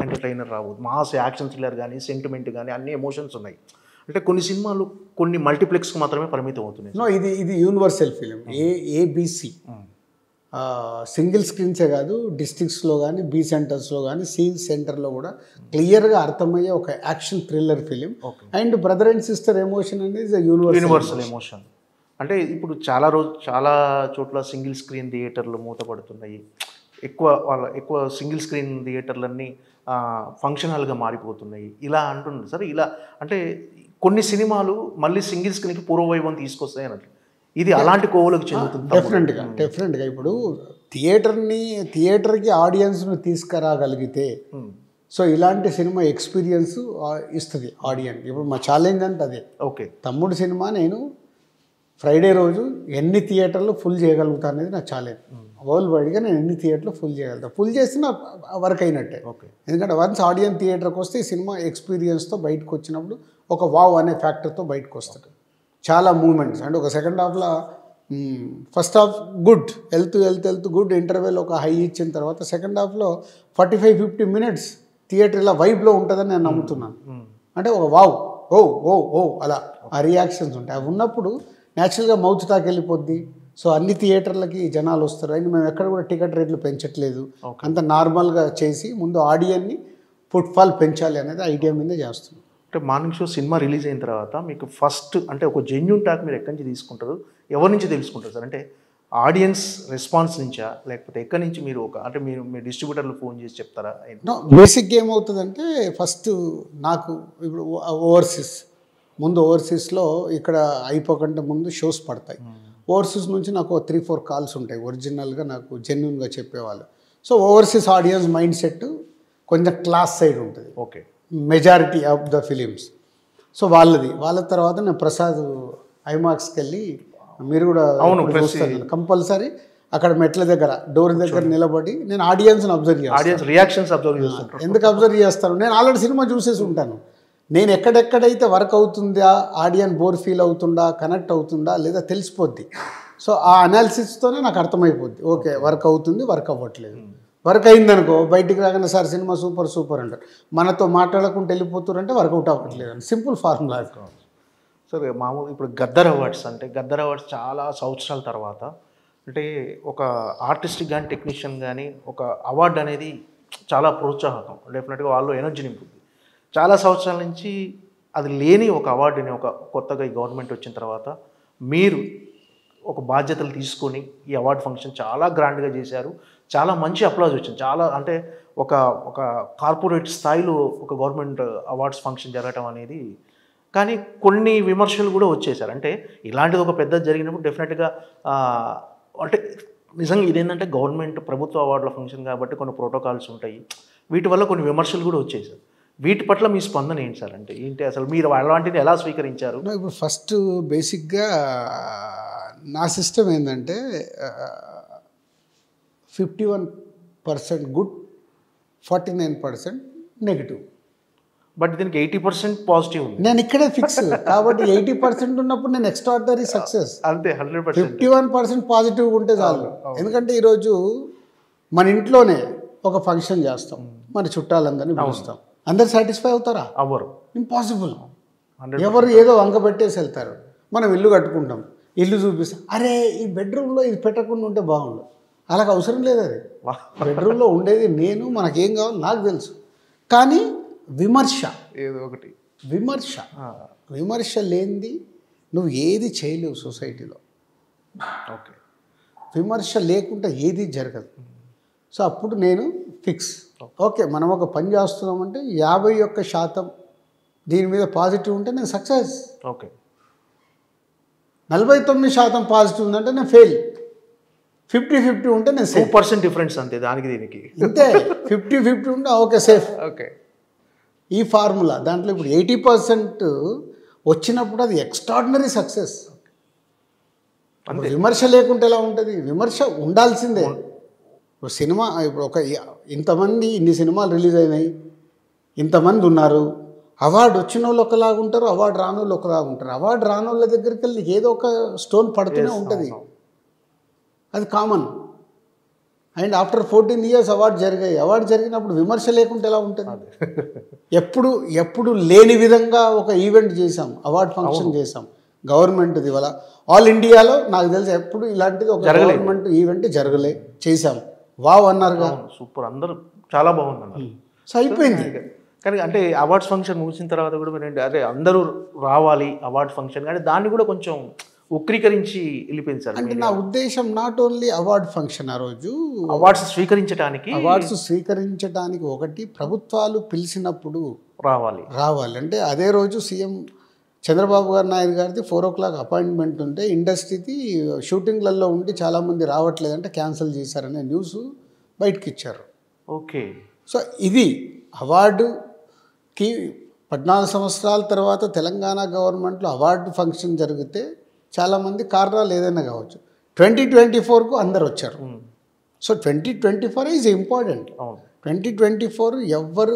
S2: ఎంటర్టైనర్ రాబోతుంది, మాస్ యాక్షన్ థ్రిల్లర్ కానీ సెంటిమెంట్ కానీ అన్ని ఎమోషన్స్ ఉన్నాయి. అంటే కొన్ని సినిమాలు కొన్ని మల్టీప్లెక్స్కి మాత్రమే పరిమితం అవుతున్నాయి.
S3: ఇది యూనివర్సల్ ఫిలిం, ఏబిసి సింగిల్ స్క్రీన్సే కాదు, డిస్ట్రిక్ట్స్లో కానీ బి సెంటర్స్లో కానీ సి సెంటర్లో కూడా క్లియర్గా అర్థమయ్యే ఒక action thriller film. And brother and sister emotion అనేది
S2: యూనివర్సల్ ఎమోషన్. అంటే ఇప్పుడు చాలా చోట్ల సింగిల్ స్క్రీన్ థియేటర్లు మూతపడుతున్నాయి, ఎక్కువ సింగిల్ స్క్రీన్ థియేటర్లన్నీ ఫంక్షన్ హాల్గా మారిపోతున్నాయి ఇలా అంటున్నారు సార్. ఇలా అంటే కొన్ని సినిమాలు మళ్ళీ సింగిల్ స్క్రీన్కి పూర్వవైభవం తీసుకొస్తాయి అన్నట్లు, ఇది అలాంటి కోవలకు చెందుతుంది.
S3: డెఫినెట్గా ఇప్పుడు థియేటర్కి ఆడియన్స్ను తీసుకురాగలిగితే సో ఇలాంటి సినిమా ఎక్స్పీరియన్స్ ఇస్తుంది ఆడియన్స్. ఇప్పుడు మా ఛాలెంజ్ అంటే అదే.
S2: ఓకే,
S3: తమ్ముడు సినిమా నేను ఫ్రైడే రోజు ఎన్ని థియేటర్లు ఫుల్ చేయగలుగుతా అనేది నా ఛాలెంజ్. వరల్డ్ వైడ్గా నేను ఎన్ని థియేటర్లు ఫుల్ చేయగలుగుతాను, ఫుల్ చేస్తే నా వర్క్ అయినట్టే.
S2: ఓకే,
S3: ఎందుకంటే వన్స్ ఆడియన్స్ థియేటర్కి వస్తే ఈ సినిమా ఎక్స్పీరియన్స్తో బయటకు వచ్చినప్పుడు ఒక వావ్ అనే ఫ్యాక్టర్తో బయటకు వస్తుంది. చాలా మూమెంట్స్ అంటే ఒక సెకండ్ హాఫ్లో ఫస్ట్ హాఫ్ గుడ్ వెళ్తూ గుడ్ ఇంటర్వెల్ ఒక హై ఇచ్చిన తర్వాత సెకండ్ హాఫ్లో 45-50 minutes థియేటర్ ఇలా వైబ్లో ఉంటుందని నేను నమ్ముతున్నాను. అంటే ఒక వావ్ ఓ ఓ ఓ అలా ఆ రియాక్షన్స్ ఉంటాయి. అవి ఉన్నప్పుడు న్యాచురల్గా మౌత్ టాక్ వెళ్ళిపోద్ది. సో అన్ని థియేటర్లకి జనాలు వస్తారు. అండ్ మేము ఎక్కడ కూడా టికెట్ రేట్లు పెంచట్లేదు, అంత నార్మల్గా చేసి ముందు ఆడియన్ని ఫుట్ఫాల్ పెంచాలి అనేది ఐడియా మీదే చేస్తున్నాం.
S2: అంటే మార్నింగ్ షో సినిమా రిలీజ్ అయిన తర్వాత మీకు ఫస్ట్ అంటే ఒక జెన్యూన్ టాక్ మీరు ఎక్కడి నుంచి తీసుకుంటారు, ఎవరి నుంచి తెలుసుకుంటారు సార్? అంటే ఆడియన్స్ రెస్పాన్స్ నుంచా, లేకపోతే ఎక్కడి నుంచి మీరు అంటే మీరు మీ డిస్ట్రిబ్యూటర్లు ఫోన్ చేసి చెప్తారా?
S3: బేసిక్గా ఏమవుతుందంటే ఫస్ట్ నాకు ఇప్పుడు ఓవర్సీస్లో ఇక్కడ అయిపోకుండా ముందు షోస్ పడతాయి. ఓవర్సీస్ నుంచి నాకు 3-4 calls ఉంటాయి ఒరిజినల్గా నాకు జెన్యూన్గా చెప్పేవాళ్ళు. So overseas audience mind set కొంచెం క్లాస్ సైడ్ ఉంటుంది.
S2: Okay,
S3: majority of the films. So వాళ్ళ తర్వాత నేను ప్రసాద్ ఐమాక్స్కి వెళ్ళి మీరు కూడా కంపల్సరీ అక్కడ మెట్ల దగ్గర డోర్ దగ్గర నిలబడి నేను ఆడియన్స్ని అబ్జర్వ్ చేస్తాను.
S2: ఆడియన్స్ రియాక్షన్స్ అబ్జర్వ్ చేస్తుంటారు.
S3: ఎందుకు అబ్జర్వ్ చేస్తాను, నేను ఆల్రెడీ సినిమా చూసేసి ఉంటాను. నేను ఎక్కడెక్కడైతే వర్క్ అవుతుందా, ఆడియన్ బోర్ ఫీల్ అవుతుందా, కనెక్ట్ అవుతుందా లేదా తెలిసిపోద్ది. సో ఆ అనాలిసిస్తోనే నాకు అర్థమైపోద్ది, ఓకే వర్క్ అవుతుంది, వర్క్ అవ్వట్లేదు. వర్క్ అయిందనుకో బయటికి రాగానే సార్ సినిమా సూపర్ సూపర్ అంటారు. మనతో మాట్లాడకుండా వెళ్ళిపోతారంటే వర్కౌట్ అవ్వట్లేదు అని సింపుల్ ఫార్ములా.
S2: సార్ మామూలు ఇప్పుడు గద్దర్ అవార్డ్స్ అంటే గద్దర్ అవార్డ్స్ చాలా సంవత్సరాల తర్వాత అంటే ఒక ఆర్టిస్ట్కి కానీ టెక్నీషియన్ కానీ ఒక అవార్డు అనేది చాలా ప్రోత్సాహకం, డెఫినెట్గా వాళ్ళు ఎనర్జీ నింపుతుంది. చాలా సంవత్సరాల నుంచి అది లేని ఒక అవార్డుని ఒక కొత్తగా ఈ గవర్నమెంట్ వచ్చిన తర్వాత మీరు ఒక బాధ్యతలు తీసుకొని ఈ అవార్డు ఫంక్షన్ చాలా గ్రాండ్గా చేశారు. చాలా మంచి అప్లాజ్ వచ్చింది. చాలా అంటే ఒక ఒక కార్పొరేట్ స్థాయిలో ఒక గవర్నమెంట్ అవార్డ్స్ ఫంక్షన్ జరగటం అనేది. కానీ కొన్ని విమర్శలు కూడా వచ్చేసారు. అంటే ఇలాంటిది ఒక పెద్ద జరిగినప్పుడు డెఫినెట్గా అంటే నిజంగా ఇదేంటంటే గవర్నమెంట్ ప్రభుత్వ అవార్డుల ఫంక్షన్ కాబట్టి కొన్ని ప్రోటోకాల్స్ ఉంటాయి. వీటి వల్ల కొన్ని విమర్శలు కూడా వచ్చేసారు. వీటి పట్ల మీ స్పందన ఏంటి సార్? అంటే ఏంటి అసలు మీరు అలాంటిని ఎలా స్వీకరించారు?
S3: ఇప్పుడు ఫస్ట్ బేసిక్గా నా సిస్టమ్ ఏంటంటే 51% గుడ్, 49% నెగిటివ్.
S2: బట్ దీనికి 80% పాజిటివ్ ఉంది.
S3: నేను ఇక్కడే ఫిక్స్ కాబట్టి 80% ఉన్నప్పుడు నేను ఎక్స్ట్రాడినరీ సక్సెస్.
S2: అంతే 100%.
S3: 51% పాజిటివ్ ఉంటే చాలు. ఎందుకంటే ఈరోజు మన ఇంట్లోనే ఒక ఫంక్షన్ చేస్తాం, మన చుట్టాలందరినీ పిలుస్తాం, అందరు సాటిస్ఫై అవుతారా?
S2: అవ్వరు.
S3: ఇంపాసిబుల్. ఎవరు ఏదో వంక పెట్టేసి వెళ్తారు. మనం ఇల్లు కట్టుకుంటాం, ఇల్లు చూపిస్తాం, అరే ఈ బెడ్రూమ్లో ఇది పెట్టకుండా ఉంటే బాగుండు. అలాగ అవసరం లేదు. అది బెడ్రూమ్లో ఉండేది నేను, మనకేం కావాలో నాకు తెలుసు. కానీ విమర్శ
S2: ఏదో ఒకటి విమర్శ
S3: లేనిది నువ్వు ఏది చేయలేవు సొసైటీలో.
S2: ఓకే,
S3: విమర్శ లేకుండా ఏది జరగదు. సో అప్పుడు నేను ఫిక్స్, ఓకే మనం ఒక పని చేస్తున్నామంటే 51% దీని మీద పాజిటివ్ ఉంటే నేను సక్సెస్.
S2: ఓకే,
S3: 49% పాజిటివ్ ఉందంటే నేను ఫెయిల్. 50-50 ఉంటే నేను సేఫ్.
S2: 2% డిఫరెన్స్ అంతే దానికి దీనికి.
S3: అంతే 50-50 ఉంటే ఓకే సేఫ్.
S2: ఓకే,
S3: ఈ ఫార్ములా దాంట్లో ఇప్పుడు 80% వచ్చినప్పుడు అది ఎక్స్ట్రాడినరీ సక్సెస్. విమర్శ లేకుంటే ఎలా ఉంటుంది? విమర్శ ఉండాల్సిందే. ఇప్పుడు సినిమా ఇప్పుడు ఒక ఇంతమంది ఇన్ని సినిమాలు రిలీజ్ అయినాయి, ఇంతమంది ఉన్నారు, అవార్డు వచ్చిన వాళ్ళు ఒకలాగా ఉంటారు, అవార్డు రాని వాళ్ళు ఒకలాగా ఉంటారు. అవార్డు రాని వాళ్ళ దగ్గరికి వెళ్ళి ఏదో ఒక స్టోన్ పడుతూనే ఉంటుంది, అది common. And after 14 years award జరిగాయి. అవార్డు జరిగినప్పుడు విమర్శ లేకుంటే ఎలా ఉంటుంది? ఎప్పుడు లేని విధంగా ఒక ఈవెంట్ చేసాం, అవార్డు ఫంక్షన్ చేసాం గవర్నమెంట్ది. ఇవాళ ఆల్ ఇండియాలో నాకు తెలిసి ఎప్పుడు ఇలాంటిది ఒక గవర్నమెంట్ ఈవెంట్ జరగలే, చేసాం. వావ్ అన్నారుగా,
S2: సూపర్, అందరూ చాలా బాగుంది అన్నారు.
S3: సో అయిపోయింది.
S2: కానీ అంటే అవార్డ్స్ ఫంక్షన్ ముగిసిన తర్వాత కూడా మీరు అదే అందరూ రావాలి అవార్డ్ ఫంక్షన్, కానీ దాన్ని కూడా కొంచెం వక్రీకరించి వెళ్ళిపోయింది సార్.
S3: అంటే నా ఉద్దేశం నాట్ ఓన్లీ అవార్డ్ ఫంక్షన్, ఆ రోజు
S2: అవార్డ్స్ స్వీకరించడానికి
S3: ఒకటి ప్రభుత్వాలు పిలిచినప్పుడు
S2: రావాలి.
S3: అంటే అదే రోజు సీఎం చంద్రబాబు నాయుడు గారిది 4 o'clock అపాయింట్మెంట్ ఉంటే ఇండస్ట్రీది షూటింగ్లలో ఉండి చాలామంది రావట్లేదంటే క్యాన్సిల్ చేశారనే న్యూస్ బయటకి ఇచ్చారు.
S2: ఓకే,
S3: సో ఇది అవార్డుకి 14 సంవత్సరాల తర్వాత తెలంగాణ గవర్నమెంట్లో అవార్డు ఫంక్షన్ జరిగితే చాలామంది కారణాలు ఏదైనా కావచ్చు. 2024కు అందరు వచ్చారు. So 2024 is important. 2024 ఎవ్వరు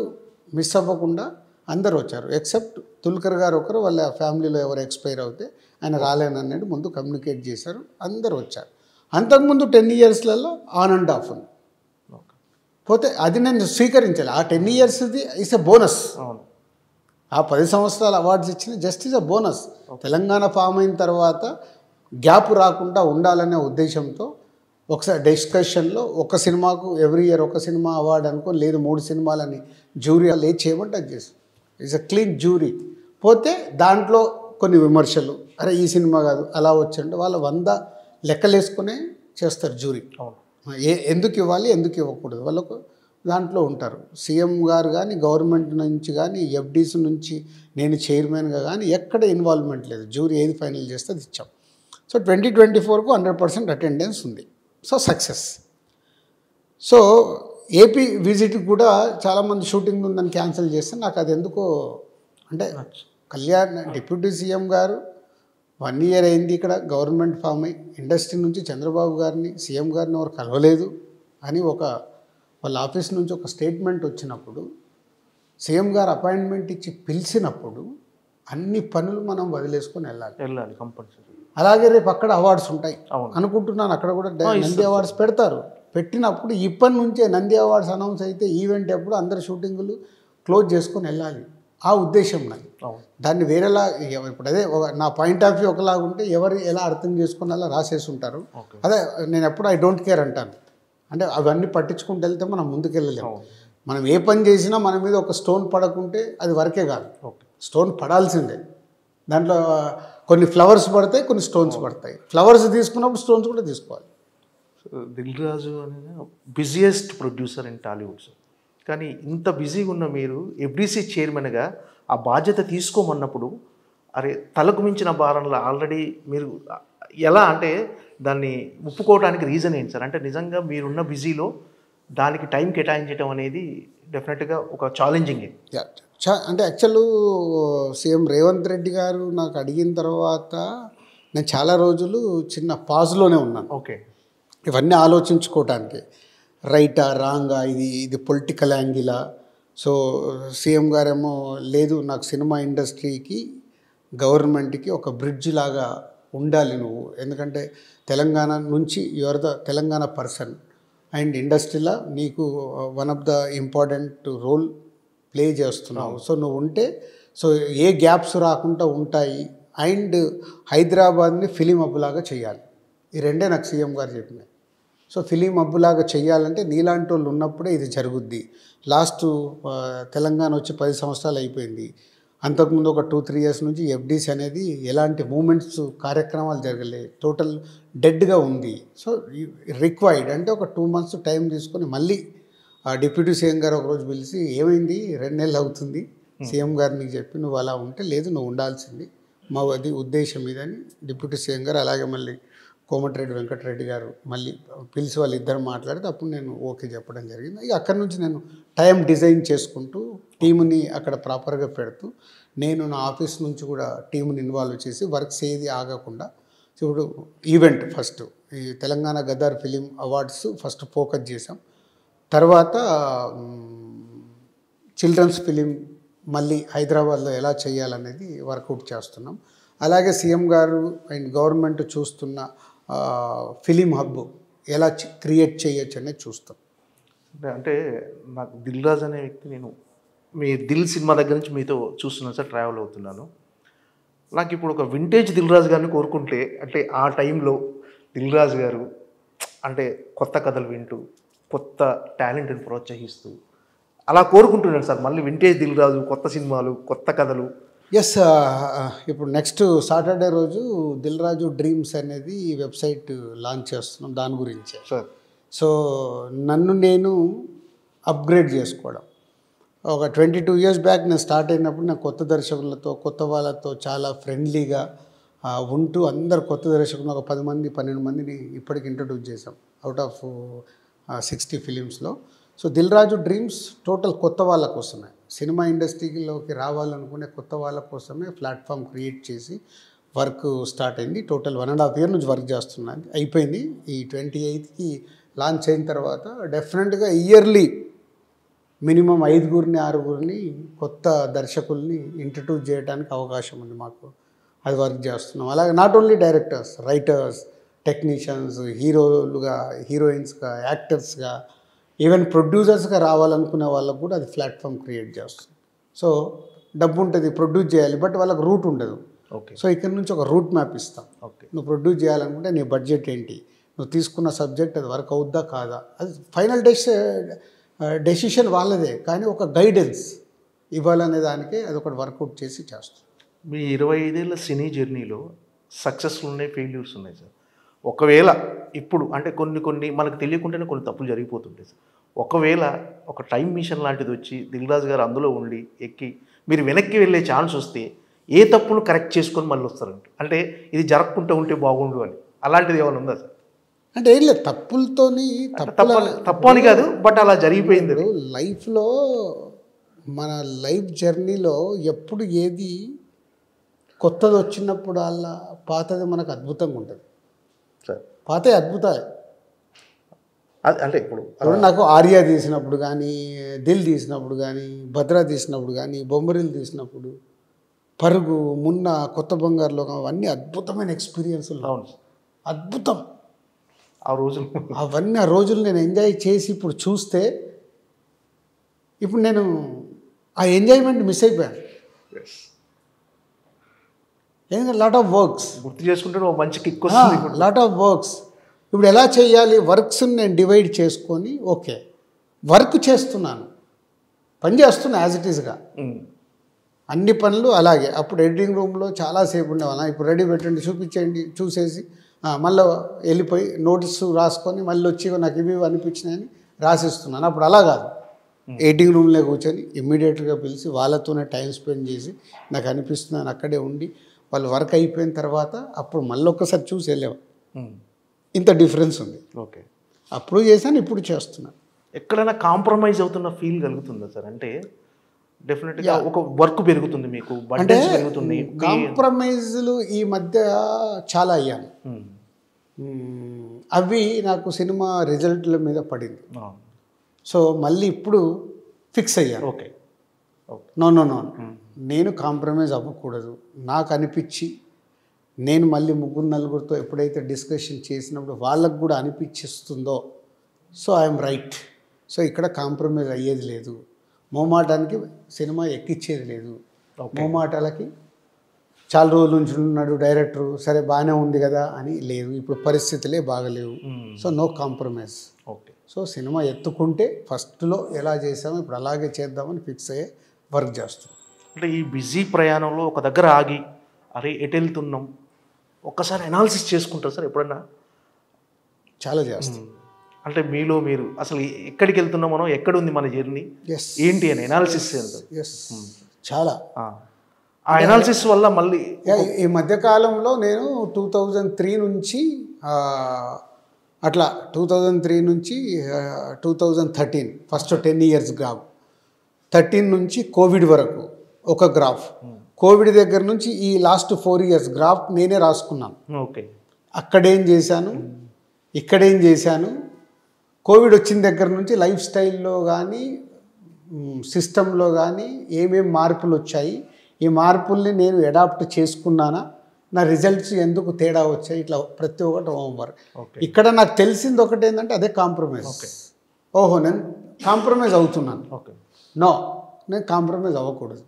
S3: మిస్ అవ్వకుండా అందరు వచ్చారు. ఎక్సెప్ట్ తుల్కర్ గారు ఒకరు, వాళ్ళ ఫ్యామిలీలో ఎవరు ఎక్స్పైర్ అవుతే ఆయన రాలేనన్నాడు, ముందు కమ్యూనికేట్ చేశారు, అందరు వచ్చారు. అంతకుముందు 10 yearsలలో ఆన్ అండ్ ఆఫ్ ఉంది. పోతే అది నేను స్వీకరించాలి. ఆ 10 yearsది ఇస్ ఎ బోనస్. ఆ 10 సంవత్సరాల అవార్డ్స్ ఇచ్చిన just is a bonus. Telangana form అయిన తర్వాత గ్యాప్ రాకుండా ఉండాలనే ఉద్దేశంతో ఒకసారి డిస్కషన్లో ఒక సినిమాకు ఎవ్రీ ఇయర్ ఒక సినిమా అవార్డు అనుకో, లేదు 3 సినిమాలని జ్యూరీ లేట్ చేయమంటే అది చేసి ఇట్స్ అ క్లీన్ జ్యూరీ. పోతే దాంట్లో కొన్ని విమర్శలు, అరే ఈ సినిమా కాదు అలా వచ్చండి, వాళ్ళు 100 లెక్కలేసుకునే చేస్తారు జ్యూరీ. ఎందుకు ఇవ్వాలి ఎందుకు ఇవ్వకూడదు వాళ్ళకు దాంట్లో ఉంటారు. సీఎం గారు కానీ గవర్నమెంట్ నుంచి కానీ ఎఫ్డీస్ నుంచి నేను చైర్మన్గా కానీ ఎక్కడ ఇన్వాల్వ్మెంట్ లేదు. జ్యూరీ ఏది ఫైనల్ చేస్తే అది ఇచ్చాం. సో 2024కు 100% అటెండెన్స్ ఉంది. So success. So AP visit కూడా చాలామంది షూటింగ్ ఉందని క్యాన్సిల్ చేస్తే నాకు అది ఎందుకో అంటే డిప్యూటీ సీఎం గారు 1 ఇయర్ అయింది, ఇక్కడ గవర్నమెంట్ ఫామ్ అయ్యి ఇండస్ట్రీ నుంచి చంద్రబాబు గారిని సీఎం గారిని ఎవరు కలవలేదు అని వాళ్ళ ఆఫీస్ నుంచి ఒక స్టేట్మెంట్ వచ్చినప్పుడు, సీఎం గారు అపాయింట్మెంట్ ఇచ్చి పిలిచినప్పుడు అన్ని పనులు మనం వదిలేసుకొని వెళ్ళాలి
S2: కంపల్సరీ.
S3: అలాగే రేపు అక్కడ అవార్డ్స్ ఉంటాయి అనుకుంటున్నాను, అక్కడ కూడా నంది అవార్డ్స్ పెడతారు. పెట్టినప్పుడు ఇప్పటి నుంచే నంది అవార్డ్స్ అనౌన్స్ అయితే ఈవెంట్ ఎప్పుడు అందరు షూటింగులు క్లోజ్ చేసుకొని వెళ్ళాలి. ఆ ఉద్దేశం నాది. దాన్ని వేరేలా ఇప్పుడు అదే నా పాయింట్ ఆఫ్ వ్యూ ఒకలాగా ఉంటే ఎవరు ఎలా అర్థం చేసుకుని అలా రాసేసి ఉంటారు. అదే నేను ఎప్పుడు ఐ డోంట్ కేర్ అంటాను. అంటే అవన్నీ పట్టించుకుంటూ వెళ్తే మనం ముందుకు వెళ్ళలేము. మనం ఏ పని చేసినా మన మీద ఒక స్టోన్ పడకుంటే అది వరకే కాదు, స్టోన్ పడాల్సిందే. దాంట్లో కొన్ని ఫ్లవర్స్ పడతాయి, కొన్ని స్టోన్స్ పడతాయి. ఫ్లవర్స్ తీసుకున్నప్పుడు స్టోన్స్ కూడా తీసుకోవాలి.
S2: దిల్ రాజు అనేది busiest producer in Tollywood sir. కానీ ఇంత బిజీగా ఉన్న మీరు ఎఫ్డీసీ చైర్మన్గా ఆ బాధ్యత తీసుకోమన్నప్పుడు అరే తలకు మించిన భారంలో ఆల్రెడీ మీరు ఎలా అంటే దాన్ని ఒప్పుకోవడానికి రీజన్ ఏంటి సార్? అంటే నిజంగా మీరున్న బిజీలో దానికి టైం కేటాయించడం అనేది డెఫినెట్గా ఒక ఛాలెంజింగ్.
S3: అంటే యాక్చువల్ సీఎం రేవంత్ రెడ్డి గారు నాకు అడిగిన తర్వాత నేను చాలా రోజులు చిన్న పాజ్లోనే ఉన్నాను.
S2: ఓకే,
S3: ఇవన్నీ ఆలోచించుకోవటానికి రైటా రాంగా, ఇది పొలిటికల్ యాంగిలా. సో సీఎం గారేమో లేదు, నాకు సినిమా ఇండస్ట్రీకి గవర్నమెంట్కి ఒక బ్రిడ్జ్ లాగా ఉండాలి నువ్వు, ఎందుకంటే తెలంగాణ నుంచి your the Telangana person and ఇండస్ట్రీలో నీకు one of the important role play చేస్తున్నావు. సో నువ్వు ఉంటే సో ఏ గ్యాప్స్ రాకుండా ఉంటాయి. అండ్ హైదరాబాద్ని ఫిలిం హబ్లాగా చేయాలి. ఈ రెండే నాకు సీఎం గారు చెప్పినాయి. సో ఫిలిం హబ్లాగా చేయాలంటే నీలాంటి వాళ్ళు ఉన్నప్పుడే ఇది జరుగుద్ది. లాస్ట్ తెలంగాణ వచ్చి 10 సంవత్సరాలు అయిపోయింది. అంతకుముందు ఒక 2-3 ఇయర్స్ నుంచి ఎఫ్డీసీ అనేది ఎలాంటి మూమెంట్స్ కార్యక్రమాలు జరగలేదు, టోటల్ డెడ్గా ఉంది. సో రిక్వైర్డ్ అంటే ఒక 2 months టైం తీసుకొని మళ్ళీ డిప్యూటీ సీఎం గారు ఒకరోజు పిలిచి ఏమైంది 2 నెలలు అవుతుంది సీఎం గారిని చెప్పి నువ్వు అలా ఉంటే, లేదు నువ్వు ఉండాల్సింది మా అది ఉద్దేశం ఇదని డిప్యూటీ సీఎం గారు అలాగే మళ్ళీ కోమటిరెడ్డి వెంకటరెడ్డి గారు మళ్ళీ పిలిచి వాళ్ళు ఇద్దరు మాట్లాడితే అప్పుడు నేను ఓకే చెప్పడం జరిగింది. ఇక అక్కడి నుంచి నేను టైం డిజైన్ చేసుకుంటూ టీముని అక్కడ ప్రాపర్గా పెడుతూ నేను నా ఆఫీస్ నుంచి కూడా టీముని ఇన్వాల్వ్ చేసి వర్క్స్ ఏది ఆగకుండా ఇప్పుడు ఈవెంట్ ఫస్ట్ ఈ Telangana Gaddar film awards first focus చేసాం. తర్వాత చిల్డ్రన్స్ ఫిలిం మళ్ళీ హైదరాబాద్లో ఎలా చేయాలనేది వర్కౌట్ చేస్తున్నాం. అలాగే సీఎం గారు అండ్ గవర్నమెంట్ చూస్తున్న ఫిలిం హబ్ ఎలా క్రియేట్ చేయొచ్చు అనేది చూస్తాం.
S2: అంటే నాకు దిల్ రాజు అనే వ్యక్తి, నేను మీ దిల్ సినిమా దగ్గర నుంచి మీతో చూస్తున్నాను సార్, ట్రావెల్ అవుతున్నాను. నాకు ఇప్పుడు ఒక వింటేజ్ దిల్ రాజు గారిని కోరుకుంటే, అంటే ఆ టైంలో దిల్ రాజు గారు అంటే కొత్త కథలు వింటూ కొత్త టాలెంట్ని ప్రోత్సహిస్తూ అలా కోరుకుంటున్నాను సార్. మళ్ళీ వింటేజ్ దిల్ రాజు, కొత్త సినిమాలు, కొత్త కథలు.
S3: ఎస్, ఇప్పుడు నెక్స్ట్ సాటర్డే రోజు దిల్ రాజు డ్రీమ్స్ అనేది వెబ్సైట్ లాంచ్ చేస్తున్నాం, దాని గురించే
S2: సార్.
S3: సో నన్ను నేను అప్గ్రేడ్ చేసుకోవడం. ఒక 22 years బ్యాక్ నేను స్టార్ట్ అయినప్పుడు నేను కొత్త దర్శకులతో కొత్త వాళ్ళతో చాలా ఫ్రెండ్లీగా ఉంటూ అందరు కొత్త దర్శకులు ఒక 10 మంది 12 మందిని ఇప్పటికి ఇంట్రడ్యూస్ చేసాం అవుట్ ఆఫ్ 60 ఫిలిమ్స్లో. So Dil Raju dreams total కొత్త వాళ్ళ కోసమే, సినిమా ఇండస్ట్రీలోకి రావాలనుకునే కొత్త వాళ్ళ కోసమే ప్లాట్ఫామ్ క్రియేట్ చేసి వర్క్ స్టార్ట్ అయింది. టోటల్ 1.5 year నుంచి వర్క్ చేస్తున్నాను, అయిపోయింది. ఈ 28th లాంచ్ అయిన తర్వాత డెఫినెట్గా ఇయర్లీ మినిమం 5-6 కొత్త దర్శకుల్ని ఇంట్రడ్యూస్ చేయడానికి అవకాశం ఉంది మాకు, అది వర్క్ చేస్తున్నాం. అలాగే not only directors, writers, technicians, హీరోలుగా, హీరోయిన్స్గా, యాక్టర్స్గా, ఈవెన్ ప్రొడ్యూసర్స్గా రావాలనుకునే వాళ్ళకు కూడా అది ప్లాట్ఫామ్ క్రియేట్ చేస్తుంది. సో డబ్బు ఉంటుంది, ప్రొడ్యూస్ చేయాలి, బట్ వాళ్ళకి రూట్ ఉండదు.
S2: ఓకే,
S3: సో ఇక్కడ నుంచి ఒక రూట్ మ్యాప్ ఇస్తాం.
S2: ఓకే,
S3: నువ్వు ప్రొడ్యూస్ చేయాలనుకుంటే నీ బడ్జెట్ ఏంటి, నువ్వు తీసుకున్న సబ్జెక్ట్ అది వర్క్ అవుద్దా కాదా, అది ఫైనల్ డెసిషన్ వాళ్ళదే, కానీ ఒక గైడెన్స్ ఇవ్వాలనే దానికే అది ఒకటి వర్కౌట్ చేసి చేస్తాం.
S2: మీ 25 ఏళ్ల సినీ జర్నీలో సక్సెస్లు ఉన్నాయి, ఫెయిల్యూర్స్ ఉన్నాయి సార్. ఒకవేళ ఇప్పుడు అంటే కొన్ని మనకు తెలియకుండానే కొన్ని తప్పులు జరిగిపోతుంటాయి సార్. ఒకవేళ ఒక టైం మిషన్ లాంటిది వచ్చి దిల్ రాజు గారు అందులో ఉండి ఎక్కి మీరు వెనక్కి వెళ్ళే ఛాన్స్ వస్తే ఏ తప్పులు కరెక్ట్ చేసుకొని మళ్ళీ వస్తారంట, అంటే ఇది జరగకుండా ఉంటే బాగుండు అని, అలాంటిది ఏమైనా ఉందా సార్?
S3: అంటే ఏం లేదు, తప్పులతోని
S2: తప్పు అని కాదు, బట్ అలా జరిగిపోయింది.
S3: లైఫ్లో మన లైఫ్ జర్నీలో ఎప్పుడు ఏది కొత్తది వచ్చినప్పుడు అలా పాతది మనకు అద్భుతంగా ఉంటుంది.
S2: సార్
S3: పాత అద్భుతాలే.
S2: అది అంటే ఇప్పుడు
S3: ఇప్పుడు నాకు ఆర్య తీసినప్పుడు కానీ, దిల్ తీసినప్పుడు కానీ, భద్ర తీసినప్పుడు కానీ, బొమ్మరిల్ తీసినప్పుడు, పరుగు, మున్న, కొత్త బంగారు లోకం, అవన్నీ అద్భుతమైన ఎక్స్పీరియన్స్లు.
S2: అవును
S3: అద్భుతం.
S2: ఆ రోజులు
S3: అవన్నీ ఆ రోజులు నేను ఎంజాయ్ చేసి ఇప్పుడు చూస్తే ఇప్పుడు నేను ఆ ఎంజాయ్మెంట్ మిస్ అయిపోయాను. ఎందుకంటే లాట్ ఆఫ్ వర్క్స్
S2: గుర్తు చేసుకుంటే ఒక మంచి కిక్ వస్తుంది.
S3: Lot of works. ఇప్పుడు ఎలా చేయాలి వర్క్స్ని నేను డివైడ్ చేసుకొని ఓకే వర్క్ చేస్తున్నాను, పని చేస్తున్నా యాజ్ ఇట్ ఈస్గా అన్ని పనులు అలాగే. అప్పుడు ఎడిటింగ్ రూమ్లో చాలాసేపు ఉండేవాళ్ళం. ఇప్పుడు రెడీ పెట్టండి, చూపించండి, చూసేసి మళ్ళీ వెళ్ళిపోయి నోటీస్ రాసుకొని మళ్ళీ వచ్చి నాకు ఇవి అనిపించినాయని రాసిస్తున్నాను. అప్పుడు అలా కాదు, ఎడిటింగ్ రూమ్లో కూర్చొని ఇమ్మీడియట్గా పిలిచి వాళ్ళతోనే టైం స్పెండ్ చేసి నాకు అనిపిస్తున్నాను అక్కడే ఉండి వాళ్ళు వర్క్ అయిపోయిన తర్వాత అప్పుడు మళ్ళీ ఒక్కసారి చూసి వెళ్ళేవా. ఇంత డిఫరెన్స్ ఉంది.
S2: ఓకే,
S3: అప్పుడు చేశాను, ఇప్పుడు చేస్తున్నాను.
S2: ఎక్కడైనా కాంప్రమైజ్ అవుతున్న ఫీల్ కలుగుతుందా సార్? అంటే డెఫినెట్గా ఒక వర్క్ పెరుగుతుంది, మీకు బడ్జెట్స్ పెరుగుతుంది.
S3: కాంప్రమైజ్లు ఈ మధ్య చాలా అయ్యాను. అవి నాకు సినిమా రిజల్ట్ల మీద పడింది. సో మళ్ళీ ఇప్పుడు ఫిక్స్ అయ్యాను.
S2: ఓకే,
S3: నో నో నో, నేను కాంప్రమైజ్ అవ్వకూడదు. నాకు అనిపించి నేను మళ్ళీ ముగ్గురు నలుగురితో ఎప్పుడైతే డిస్కషన్ చేసినప్పుడు వాళ్ళకు కూడా అనిపించిస్తుందో సో ఐఎమ్ రైట్. సో ఇక్కడ కాంప్రమైజ్ అయ్యేది లేదు. మోమాటానికి సినిమా ఎక్కిచ్చేది లేదు. మోమాటాలకి చాలా రోజుల నుంచి ఉన్నాడు డైరెక్టరు, సరే బాగానే ఉంది కదా అని లేదు. ఇప్పుడు పరిస్థితులే బాగలేవు. So no compromise.
S2: Okay,
S3: so cinema ఎత్తుకుంటే ఫస్ట్లో ఎలా చేసామో ఇప్పుడు అలాగే చేద్దామని ఫిక్స్ అయ్యే వర్క్ చేస్తాం.
S2: అంటే ఈ బిజీ ప్రయాణంలో ఒక దగ్గర ఆగి అరే ఎటు వెళ్తున్నాం ఒక్కసారి అనాలిసిస్ చేసుకుంటారు సార్ ఎప్పుడన్నా?
S3: చాలా చేస్తాం.
S2: అంటే మీలో మీరు అసలు ఎక్కడికి వెళ్తున్నామనో, ఎక్కడుంది మన జర్నీ, ఏంటి అని అనాలిసిస్
S3: చాలా.
S2: ఆ అనాలిసిస్ వల్ల మళ్ళీ
S3: ఈ మధ్యకాలంలో నేను 2003 నుంచి అట్లా 2003 నుంచి 2013 ఫస్ట్ 10 ఇయర్స్ గ్రాఫ్, 13 నుంచి కోవిడ్ వరకు ఒక గ్రాఫ్, కోవిడ్ దగ్గర నుంచి ఈ లాస్ట్ 4 ఇయర్స్ గ్రాఫ్ నేనే రాసుకున్నాను.
S2: ఓకే,
S3: అక్కడేం చేశాను, ఇక్కడేం చేశాను, కోవిడ్ వచ్చిన దగ్గర నుంచి లైఫ్ స్టైల్లో కానీ సిస్టంలో కానీ ఏమేం మార్పులు వచ్చాయి, ఈ మార్పుల్ని నేను అడాప్ట్ చేసుకున్నానా, నా రిజల్ట్స్ ఎందుకు తేడా వచ్చాయి, ఇట్లా ప్రతి ఒక్కటి హోంవర్క్. ఇక్కడ నాకు తెలిసింది ఒకటి ఏంటంటే అదే కాంప్రమైజ్. ఓహో నేను కాంప్రమైజ్ అవుతున్నాను, నో నేను కాంప్రమైజ్ అవ్వకూడదు.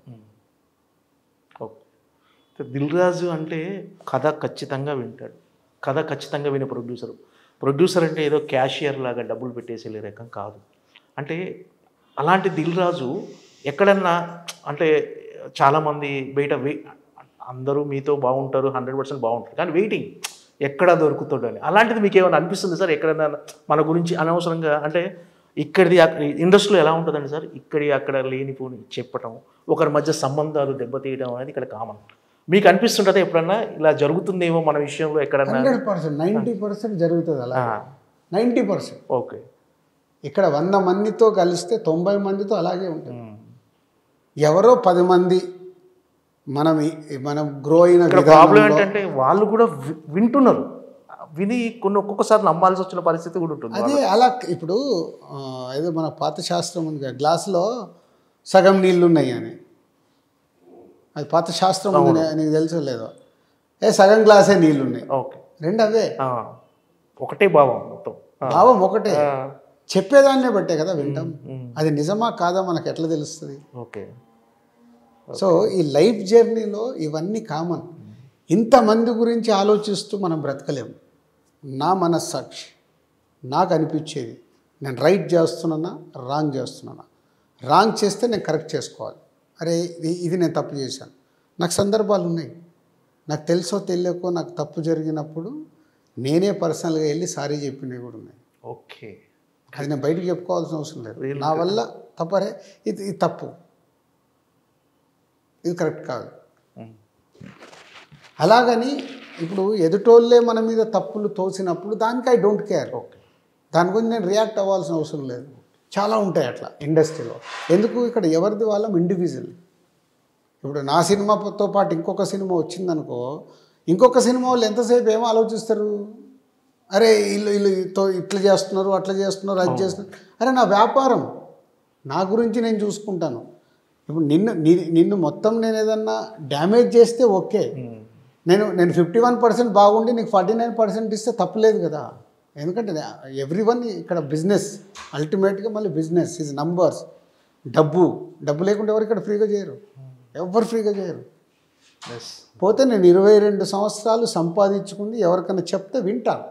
S2: ఓకే, దిల్ రాజు అంటే కథ ఖచ్చితంగా వింటాడు, కథ ఖచ్చితంగా వినే ప్రొడ్యూసర్ అంటే ఏదో క్యాషియర్ లాగా డబ్బులు పెట్టేసి వెళ్ళే రకం కాదు. అంటే అలాంటి దిల్ రాజు ఎక్కడన్నా అంటే చాలామంది బయట అందరూ మీతో బాగుంటారు, 100% బాగుంటారు, కానీ వెయిటింగ్ ఎక్కడ దొరుకుతాడు అని. అలాంటిది మీకు ఏమైనా అనిపిస్తుంది సార్ ఎక్కడైనా మన గురించి అనవసరంగా? అంటే ఇక్కడిది ఇండస్ట్రీలో ఎలా ఉంటుందండి సార్, ఇక్కడి అక్కడ లేనిపోని చెప్పటం, ఒకరి మధ్య సంబంధాలు దెబ్బతీయడం అనేది ఇక్కడ కామన్. మీకు అనిపిస్తుంటుందా ఎప్పుడన్నా ఇలా జరుగుతుందేమో మన విషయంలో ఎక్కడన్నా?
S3: 100%, 90% జరుగుతుంది అలా. 90%.
S2: ఓకే,
S3: ఇక్కడ 100 మందితో కలిస్తే 90 మందితో అలాగే ఉంటుంది. ఎవరో 10 మంది మనం గ్రో అయిన
S2: ప్రాబ్లం ఏంటంటే వాళ్ళు కూడా వింటున్నారు, విని ఒక్కొక్కసారి నమ్మాల్సి వచ్చిన పరిస్థితి కూడా ఉంటుంది.
S3: అదే అలా. ఇప్పుడు ఏదో మన పాత శాస్త్రం ఉంది కదా, గ్లాసులో సగం నీళ్ళు ఉన్నాయి అని, అది పాత శాస్త్రం ఉంది, నీకు తెలుసో లేదో, సగం గ్లాసే నీళ్ళు ఉన్నాయి.
S2: ఓకే,
S3: రెండు అవే,
S2: ఒకటే భావం, మొత్తం
S3: భావం ఒకటే, చెప్పేదాన్నే బట్టే కదా వింటాం. అది నిజమా కాదా మనకు ఎట్లా తెలుస్తుంది?
S2: ఓకే,
S3: సో ఈ లైఫ్ జర్నీలో ఇవన్నీ కామన్. ఇంతమంది గురించి ఆలోచిస్తూ మనం బ్రతకలేము. నా మనస్సాక్షి నాకు అనిపించేది, నేను రైట్ చేస్తున్నానా రాంగ్ చేస్తున్నానా, రాంగ్ చేస్తే నేను కరెక్ట్ చేసుకోవాలి. అరే ఇది నేను తప్పు చేశాను. నాకు సందర్భాలు ఉన్నాయి, నాకు తెలుసో తెలియకో నాకు తప్పు జరిగినప్పుడు నేనే పర్సనల్గా వెళ్ళి సారీ చెప్పినవి కూడా ఉన్నాయి.
S2: ఓకే,
S3: అది నేను బయటకు చెప్పుకోవాల్సిన అవసరం లేదు. నా వల్ల తప్పరే, ఇది తప్పు, ఇది కరెక్ట్ కాదు. అలాగని ఇప్పుడు ఎదుటోళ్ళే మన మీద తప్పులు తోసినప్పుడు దానికి ఐ డోంట్ కేర్.
S2: ఓకే,
S3: దాని గురించి నేను రియాక్ట్ అవ్వాల్సిన అవసరం లేదు. చాలా ఉంటాయి అట్లా ఇండస్ట్రీలో. ఎందుకు ఇక్కడ ఎవరిది వాళ్ళం ఇండివిజువల్. ఇప్పుడు నా సినిమాతో పాటు ఇంకొక సినిమా వచ్చిందనుకో, ఇంకొక సినిమా వాళ్ళు ఎంతసేపు ఏమో ఆలోచిస్తారు, అరే వీళ్ళు ఇట్లా చేస్తున్నారు, అట్లా చేస్తున్నారు, అది చేస్తున్నారు. అరే నా వ్యాపారం, నా గురించి నేను చూసుకుంటాను. ఇప్పుడు నిన్ను మొత్తం నేను ఏదన్నా డ్యామేజ్ చేస్తే ఓకే, నేను 51% బాగుండి నీకు 49% ఇస్తే తప్పులేదు కదా. ఎందుకంటే ఎవ్రీవన్ ఇక్కడ బిజినెస్, అల్టిమేట్గా మళ్ళీ బిజినెస్ ఈజ్ నంబర్స్. డబ్బు లేకుండా ఎవరు ఇక్కడ ఫ్రీగా చేయరు, ఎవరు ఫ్రీగా చేయరు. పోతే నేను 22 సంవత్సరాలు సంపాదించుకుంది ఎవరికైనా చెప్తే వింటాను.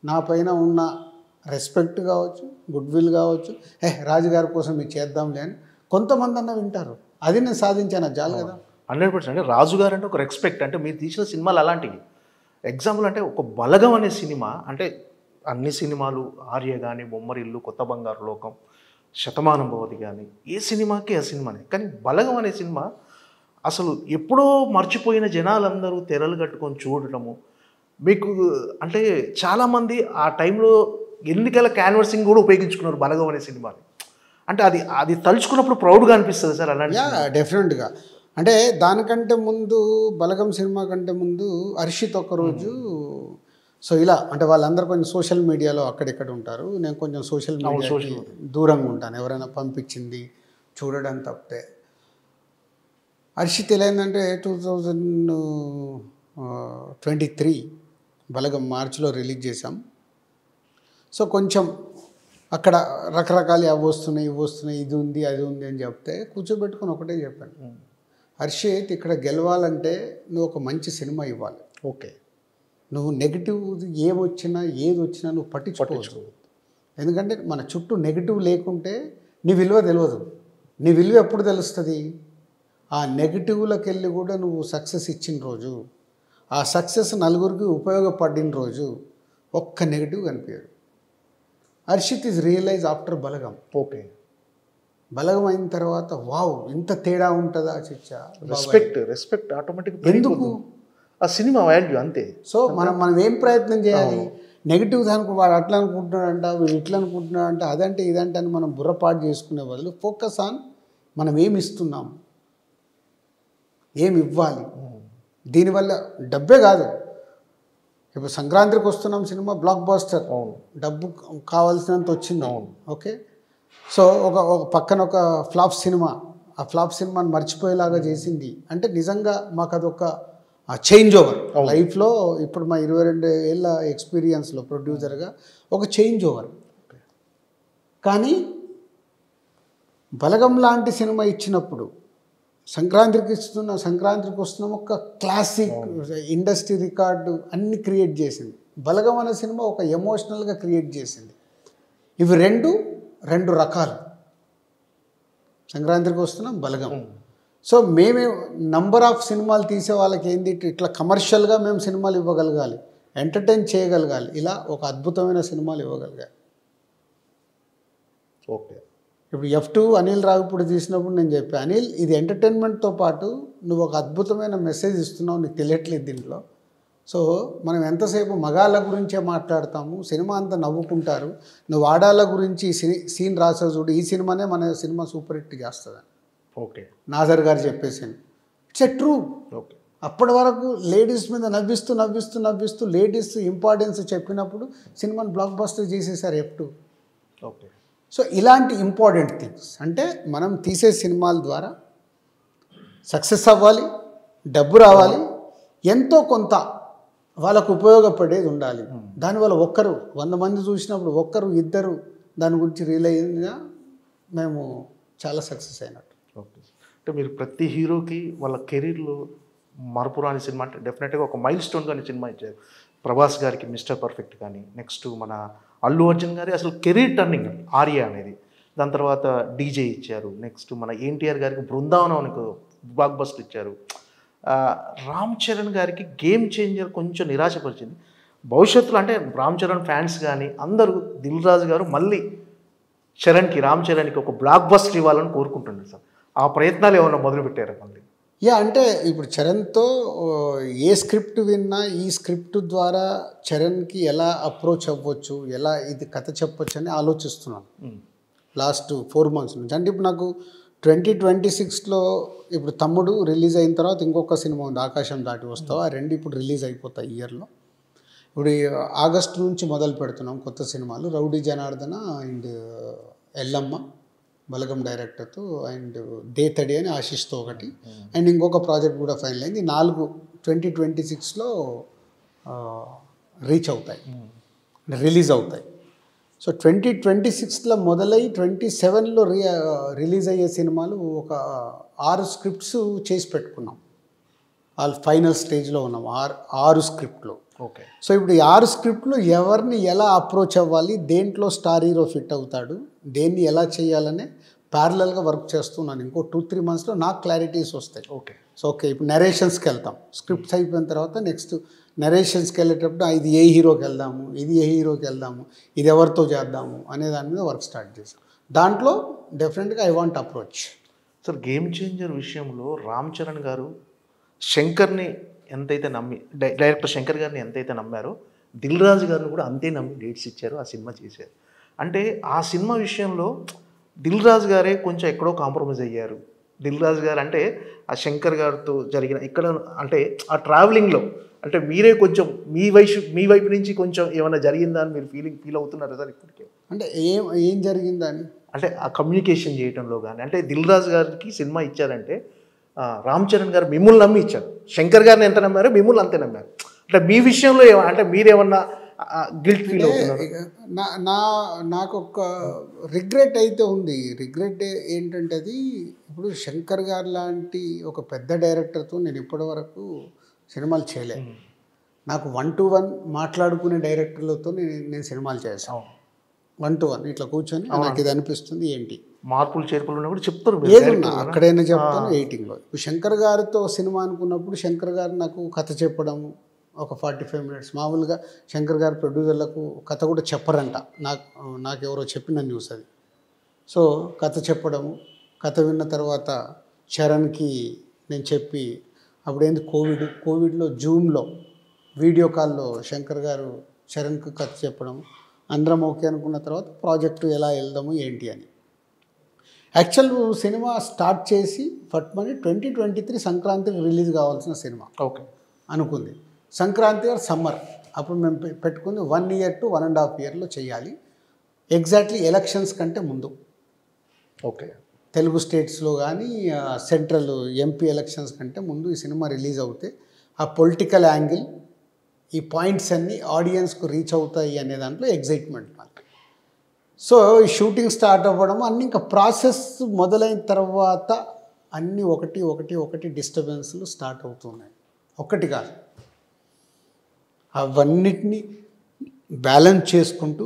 S3: నా పైన ఉన్న రెస్పెక్ట్ కావచ్చు, గుడ్ విల్ కావచ్చు, రాజుగారి కోసం మీరు చేద్దాంలే అని కొంతమంది అన్న వింటారు. అది నేను సాధించాను, అది చాలు కదా.
S2: 100%. అంటే రాజుగారు అంటే ఒక రెస్పెక్ట్. అంటే మీరు తీసిన సినిమాలు అలాంటివి. ఎగ్జాంపుల్ అంటే ఒక బలగం అనే సినిమా, అంటే అన్ని సినిమాలు ఆర్య కానీ, బొమ్మరిల్లు, కొత్త బంగారు లోకం, శతమానం భవతి కానీ, ఏ సినిమాకి ఆ సినిమానే. కానీ బలగం అనే సినిమా అసలు ఎప్పుడో మర్చిపోయిన జనాలందరూ తెరలు కట్టుకొని చూడటము, మీకు అంటే చాలామంది ఆ టైంలో ఎన్నికల క్యాన్వర్సింగ్ కూడా ఉపయోగించుకున్నారు బలగం అనే సినిమాని. అంటే అది తలుచుకున్నప్పుడు ప్రౌడ్గా అనిపిస్తుంది సార్ అలాంటి.
S3: డెఫినెట్గా. అంటే దానికంటే ముందు, బలగం సినిమా కంటే ముందు హర్షిత్ ఒకరోజు, సో ఇలా అంటే వాళ్ళందరూ కొంచెం సోషల్ మీడియాలో అక్కడిక్కడ ఉంటారు, నేను కొంచెం సోషల్ మీడియాకి దూరంగా ఉంటాను, ఎవరైనా పంపించింది చూడడం తప్పితే. హర్షిత్ ఎలా అయిందంటే 2023 బలగం మార్చిలో రిలీజ్ చేశాం. సో కొంచెం అక్కడ రకరకాలు అవి వస్తున్నాయి, ఇది ఉంది, అది ఉంది అని చెప్తే కూర్చోబెట్టుకుని ఒకటే చెప్పాను, హర్షిత్ ఇక్కడ గెలవాలంటే నువ్వు ఒక మంచి సినిమా ఇవ్వాలి.
S2: ఓకే,
S3: నువ్వు నెగిటివ్ ఏది వచ్చినా నువ్వు పట్టించుకోవచ్చు. ఎందుకంటే మన చుట్టూ నెగిటివ్ లేకుంటే నీ విలువ తెలియదు. నీ విలువ ఎప్పుడు తెలుస్తుంది? ఆ నెగిటివ్లోకి వెళ్ళి కూడా నువ్వు సక్సెస్ ఇచ్చిన రోజు, ఆ సక్సెస్ నలుగురికి ఉపయోగపడిన రోజు ఒక్క నెగిటివ్ కనిపించదు. Harshith is realise after Balagam.
S2: Okay,
S3: Balagam అయిన తర్వాత వావ్ ఇంత తేడా ఉంటుందా చిచ్చా,
S2: రెస్పెక్ట్ ఆటోమేటిక్.
S3: ఎందుకు?
S2: ఆ సినిమా వాల్యూ అంతే.
S3: సో మనం ఏం ప్రయత్నం చేయాలి? నెగిటివ్ దానికి వాడు అట్లా అనుకుంటున్నాడంట, వీడు ఇట్లా అనుకుంటున్నాడంట, అదంటే ఇదంటే అని మనం బుర్రపాటు చేసుకునే బదులు ఫోకస్ ఆన్ మనం ఏమి ఇస్తున్నాం, ఏమి ఇవ్వాలి. దీనివల్ల డబ్బే కాదు, ఇప్పుడు సంక్రాంతికి వస్తున్నాం సినిమా బ్లాక్ బాస్టర్, డబ్బు కావాల్సినంత వచ్చింది. ఓకే, సో ఒక పక్కన ఒక ఫ్లాప్ సినిమా, ఆ ఫ్లాప్ సినిమాని మర్చిపోయేలాగా చేసింది అంటే నిజంగా మాకు అదొక చేంజ్ ఓవర్ లైఫ్లో. ఇప్పుడు మా 22 ఏళ్ళ ఎక్స్పీరియన్స్లో ప్రొడ్యూసర్గా ఒక చేంజ్ ఓవర్. కానీ బలగం లాంటి సినిమా ఇచ్చినప్పుడు సంక్రాంతికి వస్తున్నాం ఒక క్లాసిక్ ఇండస్ట్రీ రికార్డు అన్ని క్రియేట్ చేసింది. బలగం అనే సినిమా ఒక ఎమోషనల్గా క్రియేట్ చేసింది. ఇవి రెండు రకాలు. సంక్రాంతికి వస్తున్నాం, బలగం. సో మేమే నంబర్ ఆఫ్ సినిమాలు తీసే వాళ్ళకి ఏంది, ఇట్లా కమర్షియల్గా మేము సినిమాలు ఇవ్వగలగాలి, ఎంటర్టైన్ చేయగలగాలి, ఇలా ఒక అద్భుతమైన సినిమాలు ఇవ్వగలిగాలి.
S2: ఓకే,
S3: ఇప్పుడు F2 అనిల్ రావిపూడి తీసినప్పుడు నేను చెప్పాను, అనిల్ ఇది ఎంటర్టైన్మెంట్తో పాటు నువ్వు ఒక అద్భుతమైన మెసేజ్ ఇస్తున్నావు, నీకు తెలియట్లేదు దీంట్లో. సో మనం ఎంతసేపు మగాళ్ళ గురించే మాట్లాడతాము, సినిమా అంతా నవ్వుకుంటారు, నువ్వు ఆడాళ్ళ గురించి సీన్ రాసావు చూడు, ఈ సినిమానే మన సినిమా సూపర్ హిట్ చేస్తుంది.
S2: ఓకే,
S3: నాజర్ గారు చెప్పేసాను. It's a true.
S2: ఓకే,
S3: అప్పటి వరకు లేడీస్ మీద నవ్విస్తూ లేడీస్ ఇంపార్టెన్స్ చెప్పినప్పుడు సినిమాని బ్లాక్ బస్టర్ చేసేసారు F2.
S2: ఓకే,
S3: సో ఇలాంటి ఇంపార్టెంట్ థింగ్స్ అంటే మనం తీసే సినిమాల ద్వారా సక్సెస్ అవ్వాలి, డబ్బు రావాలి, ఎంతో కొంత వాళ్ళకు ఉపయోగపడేది ఉండాలి. దానివల్ల 100 మంది చూసినప్పుడు 1-2 దాని గురించి రియలైజ్గా మేము చాలా సక్సెస్ అయినట్టు.
S2: ఓకే, అంటే మీరు ప్రతి హీరోకి వాళ్ళ కెరీర్లో మరపురాని సినిమా అంటే డెఫినెట్గా ఒక మైల్ స్టోన్ కానీ సినిమా ఇచ్చారు. ప్రభాస్ గారికి మిస్టర్ పర్ఫెక్ట్ కానీ, నెక్స్ట్ మన అల్లు అర్జున్ గారి అసలు కెరీర్ టర్నింగ్ ఆర్య అనేది, దాని తర్వాత డీజే ఇచ్చారు, నెక్స్ట్ మన ఎన్టీఆర్ గారికి బృందావనం అని బ్లాక్ బస్టర్ ఇచ్చారు, రామ్ చరణ్ గారికి గేమ్ చేంజర్ కొంచెం నిరాశపరిచింది. భవిష్యత్తులో అంటే రామ్ చరణ్ ఫ్యాన్స్ కానీ అందరూ దిల్ రాజు గారు మళ్ళీ రామ్ చరణ్కి ఒక బ్లాక్ బస్టర్ ఇవ్వాలని కోరుకుంటున్నారు సార్. ఆ ప్రయత్నాలు ఏమైనా మొదలుపెట్టారా మళ్ళీ?
S3: అంటే ఇప్పుడు చరణ్తో ఏ స్క్రిప్ట్ విన్నా ఈ స్క్రిప్ట్ ద్వారా చరణ్కి ఎలా అప్రోచ్ అవ్వచ్చు, ఎలా ఇది కథ చెప్పొచ్చు అని ఆలోచిస్తున్నాను లాస్ట్ 4 months నుంచి. అంటే ఇప్పుడు నాకు 2026లో ఇప్పుడు తమ్ముడు రిలీజ్ అయిన తర్వాత ఇంకొక సినిమా ఉంది ఆకాశం దాటి వస్తావు. ఆ రెండు ఇప్పుడు రిలీజ్ అయిపోతాయి ఇయర్లో. ఇప్పుడు ఆగస్టు నుంచి మొదలు పెడుతున్నాం కొత్త సినిమాలు. రౌడీ జనార్దన అండ్ ఎల్లమ్మ బలగం డైరెక్టర్తో, అండ్ దేతడి అని ఆశిస్తో ఒకటి, అండ్ ఇంకొక ప్రాజెక్ట్ కూడా ఫైనల్ అయింది. 4 2026లో రీచ్ అవుతాయి, రిలీజ్ అవుతాయి. సో 2026లో మొదలై 27లో రిలీజ్ అయ్యే సినిమాలు ఒక 6 స్క్రిప్ట్స్ చేసి పెట్టుకున్నాం. వాళ్ళు ఫైనల్ స్టేజ్లో ఉన్నాం 6 స్క్రిప్ట్లు.
S2: ఓకే.
S3: సో ఇప్పుడు ఈ 6 స్క్రిప్ట్లు ఎవరిని ఎలా అప్రోచ్ అవ్వాలి, దేంట్లో స్టార్ హీరో ఫిట్ అవుతాడు, దేన్ని ఎలా చేయాలనే ప్యారలల్గా వర్క్ చేస్తున్నాను. ఇంకో 2-3 మంత్స్లో నాకు క్లారిటీస్ వస్తాయి.
S2: ఓకే.
S3: సో ఓకే, ఇప్పుడు నరేషన్స్కి వెళ్తాం. స్క్రిప్ట్స్ అయిపోయిన తర్వాత నెక్స్ట్ నరేషన్స్కి వెళ్ళేటప్పుడు ఇది ఏ హీరోకి వెళ్దాము, ఇది ఏ హీరోకి వెళ్దాము, ఇది ఎవరితో చేద్దాము అనే దాని మీద వర్క్ స్టార్ట్ చేసాం. దాంట్లో డెఫినెట్గా I want approach.
S2: Sir, game changer విషయంలో రామ్ చరణ్ గారు శంకర్ని ఎంతైతే నమ్మి, డైరెక్టర్ శంకర్ గారిని ఎంతైతే నమ్మారో, దిల్ రాజు గారిని కూడా అంతే నమ్మి డేట్స్ ఇచ్చారు, ఆ సినిమా చేశారు. అంటే ఆ సినిమా విషయంలో దిల్ రాజు గారే కొంచెం ఎక్కడో కాంప్రమైజ్ అయ్యారు. దిల్ రాజు గారు అంటే ఆ శంకర్ గారితో జరిగిన ఇక్కడ అంటే ఆ ట్రావెలింగ్లో అంటే మీరే కొంచెం మీ వైపు నుంచి కొంచెం ఏమైనా జరిగిందా అని మీరు ఫీల్ అవుతున్నారా సార్ ఇప్పటికే?
S3: అంటే ఏం జరిగిందని
S2: అంటే ఆ కమ్యూనికేషన్ చేయడంలో కానీ, అంటే దిల్ రాజు గారికి సినిమా ఇచ్చారంటే రామ్ చరణ్ గారు మిమ్మల్ని నమ్మి ఇచ్చారు. శంకర్ గారిని ఎంత నమ్మారో మిమ్మల్ని అంతే నమ్మారు. అంటే మీ విషయంలో అంటే మీరేమన్నా గిల్ట్ ఫీల్ అవుతున్నారు?
S3: నాకు ఒక రిగ్రెట్ అయితే ఉంది. రిగ్రెట్ ఏంటంటే అది ఇప్పుడు శంకర్ గారు లాంటి ఒక పెద్ద డైరెక్టర్తో నేను ఇప్పటి వరకు సినిమాలు చేయలేదు. నాకు 1-to-1 మాట్లాడుకునే డైరెక్టర్లతో నేను సినిమాలు చేశాను. 1-to-1 ఇట్లా కూర్చొని నాకు ఇది అనిపిస్తుంది ఏంటి
S2: మార్పులు చేర్పులు కూడా చెప్తారు,
S3: ఏదున్నా అక్కడైనా చెప్తాను. ఎయిటింగ్లో ఇప్పుడు శంకర్ గారితో సినిమా అనుకున్నప్పుడు శంకర్ గారు నాకు కథ చెప్పడము ఒక 45 minutes. మామూలుగా శంకర్ గారు ప్రొడ్యూసర్లకు కథ కూడా చెప్పరంట, నాకు ఎవరో చెప్పిన న్యూస్ అది. సో కథ చెప్పడము, కథ విన్న తర్వాత చరణ్కి నేను చెప్పి, అప్పుడేంది కోవిడ్లో జూమ్లో వీడియో కాల్లో శంకర్ గారు చరణ్కి కథ చెప్పడం, అందరం ఓకే అనుకున్న తర్వాత ప్రాజెక్టు ఎలా వెళ్దాము ఏంటి అని. యాక్చువల్ సినిమా స్టార్ట్ చేసి ఫట్మని 2023 సంక్రాంతికి రిలీజ్ కావాల్సిన సినిమా
S2: ఓకే
S3: అనుకుంది. సంక్రాంతి ఆర్ సమ్మర్ అప్పుడు మేము పెట్టుకుంది 1 year to 1.5 yearలో చేయాలి. ఎగ్జాక్ట్లీ ఎలక్షన్స్ కంటే ముందు.
S2: ఓకే.
S3: తెలుగు స్టేట్స్లో కానీ సెంట్రల్ ఎంపీ ఎలక్షన్స్ కంటే ముందు ఈ సినిమా రిలీజ్ అవుతే ఆ పొలిటికల్ యాంగిల్, ఈ పాయింట్స్ అన్నీ ఆడియన్స్కు రీచ్ అవుతాయి అనే దాంట్లో ఎగ్జైట్మెంట్ నాకు. సో ఈ షూటింగ్ స్టార్ట్ అవ్వడం అన్నీ ఇంకా ప్రాసెస్ మొదలైన తర్వాత అన్నీ ఒకటి డిస్టర్బెన్స్లు స్టార్ట్ అవుతున్నాయి. ఒకటి కాదు, అవన్నిటినీ బ్యాలెన్స్ చేసుకుంటూ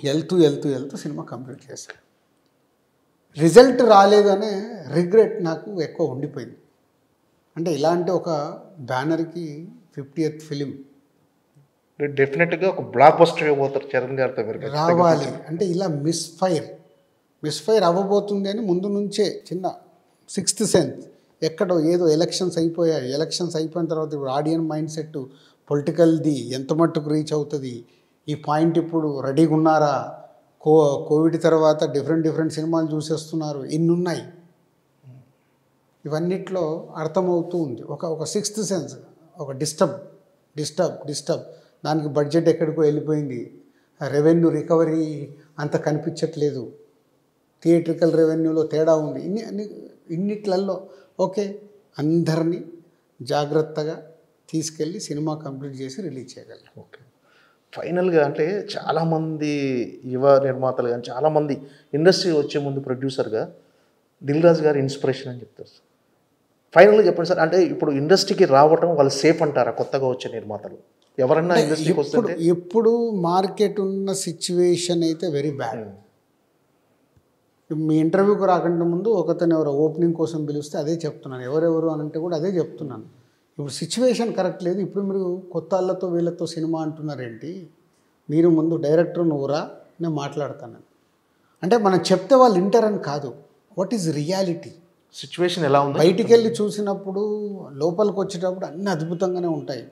S3: వెళ్తూ సినిమా కంప్లీట్ చేశాను. రిజల్ట్ రాలేదనే రిగ్రెట్ నాకు ఎక్కువ ఉండిపోయింది. అంటే ఇలాంటి ఒక బ్యానర్కి 50th ఫిలిం
S2: డెఫినెట్గా ఒక బ్లాక్ బస్టర్ ఇవ్వబోతారు చరణ్ గారితో
S3: రావాలి. అంటే ఇలా మిస్ఫైర్ అవ్వబోతుంది అని ముందు నుంచే చిన్న 6th సెన్స్. ఎక్కడో ఏదో ఎలక్షన్స్ అయిపోయాయి, ఎలక్షన్స్ అయిపోయిన తర్వాత ఇప్పుడు ఆడియన్స్ మైండ్ సెట్ పొలిటికల్ది ఎంత మట్టుకు రీచ్ అవుతుంది, ఈ పాయింట్ ఇప్పుడు రెడీగా ఉన్నారా, కోవిడ్ తర్వాత డిఫరెంట్ సినిమాలు చూసేస్తున్నారు, ఇన్నున్నాయి. ఇవన్నిట్లో అర్థమవుతూ ఉంది ఒక 6th సెన్స్, ఒక డిస్టర్బ్. దానికి బడ్జెట్ ఎక్కడికో వెళ్ళిపోయింది, రెవెన్యూ రికవరీ అంత కనిపించట్లేదు, థియేట్రికల్ రెవెన్యూలో తేడా ఉంది. ఇన్నిట్లలో ఓకే అందరినీ జాగ్రత్తగా తీసుకెళ్ళి సినిమా కంప్లీట్ చేసి రిలీజ్ చేయగలం.
S2: ఓకే. ఫైనల్గా అంటే చాలామంది యువ నిర్మాతలు కానీ చాలామంది ఇండస్ట్రీ వచ్చే ముందు ప్రొడ్యూసర్గా దిల్ రాజు గారి ఇన్స్పిరేషన్ అని చెప్తారు సార్. ఫైనల్గా చెప్పండి సార్, అంటే ఇప్పుడు ఇండస్ట్రీకి రావటం వాళ్ళు సేఫ్ అంటారా కొత్తగా వచ్చే నిర్మాతలు? ఎవరన్నా ఇండస్ట్రీకి వస్తుంటే
S3: ఎప్పుడు మార్కెట్ ఉన్న సిచ్యువేషన్ అయితే వెరీ బ్యాడ్. మీ ఇంటర్వ్యూకి రాకుండా ముందు ఒకతను ఎవరో ఓపెనింగ్ కోసం పిలిస్తే అదే చెప్తున్నాను, ఎవరెవరు అని అంటే కూడా అదే చెప్తున్నాను. ఇప్పుడు సిచ్యువేషన్ కరెక్ట్ లేదు. ఇప్పుడు మీరు కొత్త వాళ్ళతో వీళ్ళతో సినిమా అంటున్నారేంటి, మీరు ముందు డైరెక్టర్ నువ్వురా నేను మాట్లాడతాను అంటే మనం చెప్తే వాళ్ళు వింటారని కాదు. వాట్ ఈజ్ రియాలిటీ,
S2: సిచ్యువేషన్ ఎలా ఉంది,
S3: బయటికి వెళ్ళి చూసినప్పుడు లోపలికి వచ్చేటప్పుడు అన్నీ అద్భుతంగానే ఉంటాయి.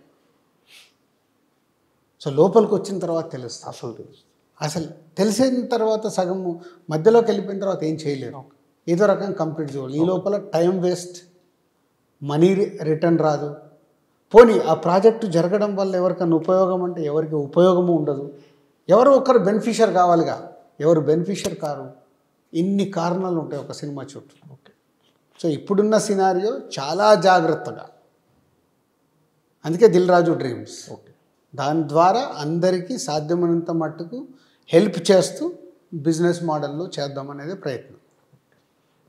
S3: సో లోపలికి వచ్చిన తర్వాత తెలుస్తుంది. అసలు తెలిసిన తర్వాత సగం మధ్యలోకి వెళ్ళిపోయిన తర్వాత ఏం చేయలేరు. ఏదో రకంగా కంప్లీట్ చేయాలి. ఈ లోపల టైం వేస్ట్, మనీ రిటర్న్ రాదు. పోనీ ఆ ప్రాజెక్టు జరగడం వల్ల ఎవరికైనా ఉపయోగం అంటే ఎవరికి ఉపయోగము ఉండదు. ఎవరు ఒకరు బెనిఫిషియర్ కావాలిగా, ఎవరు బెనిఫిషియర్ కారు. ఇన్ని కారణాలు ఉంటాయి ఒక సినిమా చుట్టూ. సో ఇప్పుడున్న సినారియో చాలా జాగ్రత్తగా, అందుకే దిల్ రాజు డ్రీమ్స్. దాని ద్వారా అందరికీ సాధ్యమైనంత మట్టుకు హెల్ప్ చేస్తూ బిజినెస్ మోడల్లో చేద్దామనేది ప్రయత్నం.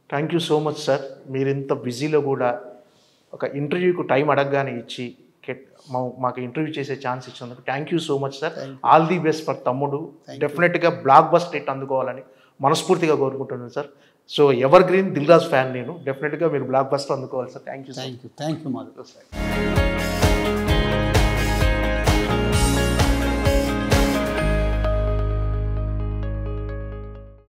S2: Thank you so much sir. మీరు ఇంత బిజీలో కూడా ఒక ఇంటర్వ్యూకు టైం అడగగానే ఇచ్చి మాకు ఇంటర్వ్యూ చేసే ఛాన్స్ ఇచ్చినందుకు thank you so much sir. All the best for Thammudu. డెఫినెట్గా బ్లాక్ బస్టర్ హిట్ అందుకోవాలని మనస్ఫూర్తిగా కోరుకుంటున్నాను sir. So evergreen Dil Raju fan నేను. డెఫినెట్గా మీరు బ్లాక్ బస్టర్ అందుకోవాలి సార్. Thank you
S3: Madhav.